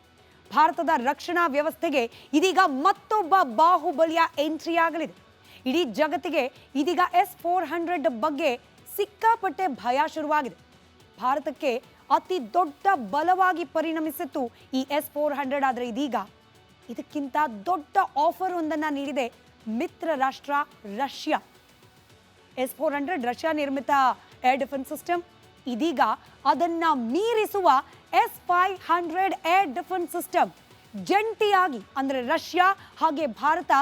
ಭಾರತದ ರಕ್ಷಣಾ ವ್ಯವಸ್ಥೆಗೆ ಇದೀಗ ಮತ್ತೊಬ್ಬ ಬಾಹುಬಲಿಯ ಎಂಟ್ರಿ ಆಗಲಿದೆ. ಇಡೀ ಜಗತ್ತಿಗೆ ಇದೀಗ S-400 ಬಗ್ಗೆ ಸಿಕ್ಕಾಪಟ್ಟೆ ಭಯ ಶುರುವಾಗಿದೆ. ಭಾರತಕ್ಕೆ ಅತಿ ದೊಡ್ಡ ಬಲವಾಗಿ ಪರಿಣಮಿಸಿತ್ತು ಈ S-400. ಆದರೆ ಇದೀಗ ಇದಕ್ಕಿಂತ ದೊಡ್ಡ ಆಫರ್ ಒಂದನ್ನು ನೀಡಿದೆ ಮಿತ್ರ ರಾಷ್ಟ್ರ ರಷ್ಯಾ. S-400 ರಷ್ಯಾ ನಿರ್ಮಿತ ಏರ್ ಡಿಫೆನ್ಸ್ ಸಿಸ್ಟಮ್. ಇದೀಗ ಅದನ್ನ ಮೀರಿಸುವ S-500 ಏರ್ ಡಿಫೆನ್ಸ್ ಸಿಸ್ಟಮ್ ಜಂಟಿಯಾಗಿ, ಅಂದ್ರೆ ರಷ್ಯಾ ಹಾಗೆ ಭಾರತ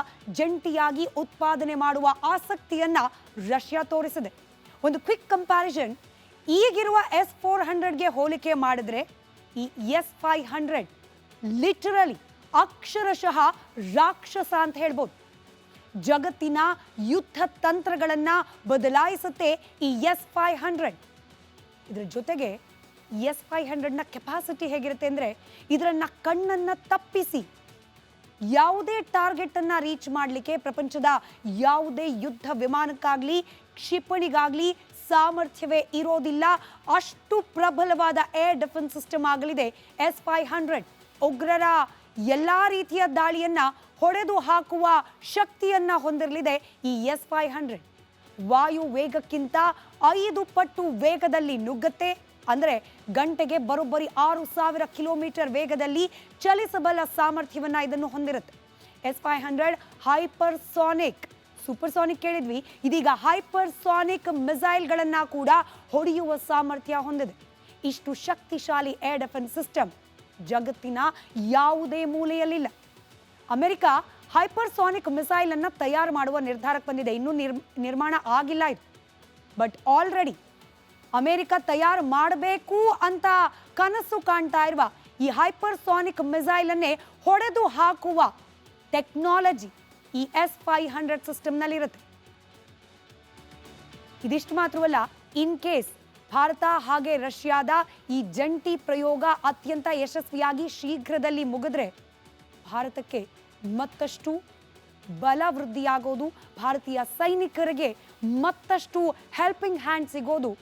ಜಂಟಿಯಾಗಿ ಉತ್ಪಾದನೆ ಮಾಡುವ ಆಸಕ್ತಿಯನ್ನ ರಷ್ಯಾ ತೋರಿಸಿದೆ. ಒಂದು ಕ್ವಿಕ್ ಕಂಪ್ಯಾರಿಸನ್, ಈಗಿರುವ S-400ಗೆ ಹೋಲಿಕೆ ಮಾಡಿದ್ರೆ ಈ S-500 ಲಿಟರಲಿ ಅಕ್ಷರಶಃ ರಾಕ್ಷಸ ಅಂತ ಹೇಳ್ಬೋದು. ಜಗತ್ತಿನ ಯುದ್ಧ ತಂತ್ರಗಳನ್ನ ಬದಲಾಯಿಸುತ್ತೆ ಈ S-500. ಇದ್ರ ಜೊತೆಗೆ S-500ನ ಕೆಪಾಸಿಟಿ ಹೇಗಿರುತ್ತೆ ಅಂದರೆ, ಇದರನ್ನ ಕಣ್ಣನ್ನು ತಪ್ಪಿಸಿ ಯಾವುದೇ ಟಾರ್ಗೆಟ್ ಅನ್ನ ರೀಚ್ ಮಾಡಲಿಕ್ಕೆ ಪ್ರಪಂಚದ ಯಾವುದೇ ಯುದ್ಧ ವಿಮಾನಕ್ಕಾಗ್ಲಿ ಕ್ಷಿಪಣಿಗಾಗ್ಲಿ ಸಾಮರ್ಥ್ಯವೇ ಇರೋದಿಲ್ಲ. ಅಷ್ಟು ಪ್ರಬಲವಾದ ಏರ್ ಡಿಫೆನ್ಸ್ ಸಿಸ್ಟಮ್ ಆಗಲಿದೆ S-500. ಉಗ್ರರ ಎಲ್ಲ ರೀತಿಯ ದಾಳಿಯನ್ನ ಹೊಡೆದು ಹಾಕುವ ಶಕ್ತಿಯನ್ನ ಹೊಂದಿರಲಿದೆ ಈ S-500. ವಾಯು ವೇಗಕ್ಕಿಂತ 5 ಪಟ್ಟು ವೇಗದಲ್ಲಿ ನುಗ್ಗತ್ತೆ. ಅಂದರೆ ಗಂಟೆಗೆ ಬರೋಬ್ಬರಿ 6,000 ಕಿಲೋಮೀಟರ್ ವೇಗದಲ್ಲಿ ಚಲಿಸಬಲ್ಲ ಸಾಮರ್ಥ್ಯವನ್ನ ಇದನ್ನು ಹೊಂದಿರುತ್ತೆ. S-500 ಹೈಪರ್ಸಾನಿಕ್, ಸೂಪರ್ಸಾನಿಕ್ ಕೇಳಿದ್ವಿ, ಇದೀಗ ಹೈಪರ್ಸಾನಿಕ್ ಮಿಸೈಲ್ಗಳನ್ನ ಕೂಡ ಹೊಡೆಯುವ ಸಾಮರ್ಥ್ಯ ಹೊಂದಿದೆ. ಇಷ್ಟು ಶಕ್ತಿಶಾಲಿ ಏರ್ ಡಿಫೆನ್ಸ್ ಸಿಸ್ಟಮ್ ಜಗತ್ತಿನ ಯಾವುದೇ ಮೂಲೆಯಲ್ಲಿಲ್ಲ. ಅಮೆರಿಕ ಹೈಪರ್ಸಾನಿಕ್ ಮಿಸೈಲ್ ಅನ್ನ ತಯಾರು ಮಾಡುವ ನಿರ್ಧಾರಕ್ಕೆ ಬಂದಿದೆ. ಇನ್ನೂ ನಿರ್ಮಾಣ ಆಗಿಲ್ಲ ಇದು. ಬಟ್ ಆಲ್ರೆಡಿ ಅಮೆರಿಕ ತಯಾರು ಮಾಡಬೇಕು ಅಂತ ಕನಸು ಕಾಣ್ತಾ ಇರುವ ಈ ಹೈಪರ್ಸಾನಿಕ್ ಮಿಸೈಲ್ ಅನ್ನೇ ಹೊಡೆದು ಹಾಕುವ ಟೆಕ್ನಾಲಜಿ ಈ S-500 ಸಿಸ್ಟಮ್ನಲ್ಲಿರುತ್ತೆ. ಇದಿಷ್ಟು ಮಾತ್ರವಲ್ಲ, ಇನ್ ಕೇಸ್ ಭಾರತ ಹಾಗೆ ರಷ್ಯಾದ ಈ ಜಂಟಿ ಪ್ರಯೋಗ ಅತ್ಯಂತ ಯಶಸ್ವಿಯಾಗಿ ಶೀಘ್ರದಲ್ಲಿ ಮುಗಿದ್ರೆ ಭಾರತಕ್ಕೆ ಮತ್ತಷ್ಟು ಬಲ ವೃದ್ಧಿಯಾಗೋದು, ಭಾರತೀಯ ಸೈನಿಕರಿಗೆ ಮತ್ತಷ್ಟು ಹೆಲ್ಪಿಂಗ್ ಹ್ಯಾಂಡ್ ಸಿಗೋದು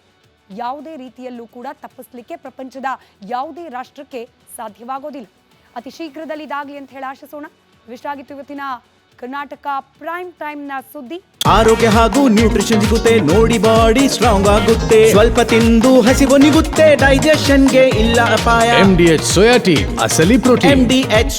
ಯಾವುದೇ ರೀತಿಯಲ್ಲೂ ಕೂಡ ತಪ್ಪಿಸ್ಲಿಕ್ಕೆ ಪ್ರಪಂಚದ ಯಾವುದೇ ರಾಷ್ಟ್ರಕ್ಕೆ ಸಾಧ್ಯವಾಗೋದಿಲ್ಲ. ಅತಿ ಶೀಘ್ರದಲ್ಲಿ ಇದಾಗಲಿ ಅಂತ ಹೇಳಿ ಆಶಿಸೋಣ. ಇಷ್ಟ ಆಗಿತ್ತು ಇವತ್ತಿನ ಕರ್ನಾಟಕ ಪ್ರೈಮ್ ಟೈಮ್ನ ಸುದ್ದಿ. ಆರೋಗ್ಯ ಹಾಗೂ ನ್ಯೂಟ್ರಿಷನ್ ಸಿಗುತ್ತೆ ನೋಡಿ, ಬಾಡಿ ಸ್ಟ್ರಾಂಗ್ ಆಗುತ್ತೆ. ಸ್ವಲ್ಪ ತಿಂದು ಹಸಿವು ನಿಗುತ್ತೆ, ಡೈಜೆಷನ್ಗೆ ಇಲ್ಲ ಅಪಾಯ. MDH ಸೋಯಾ ಟೀ ಅಸಲಿ ಪ್ರೋಟೀನ್. MDH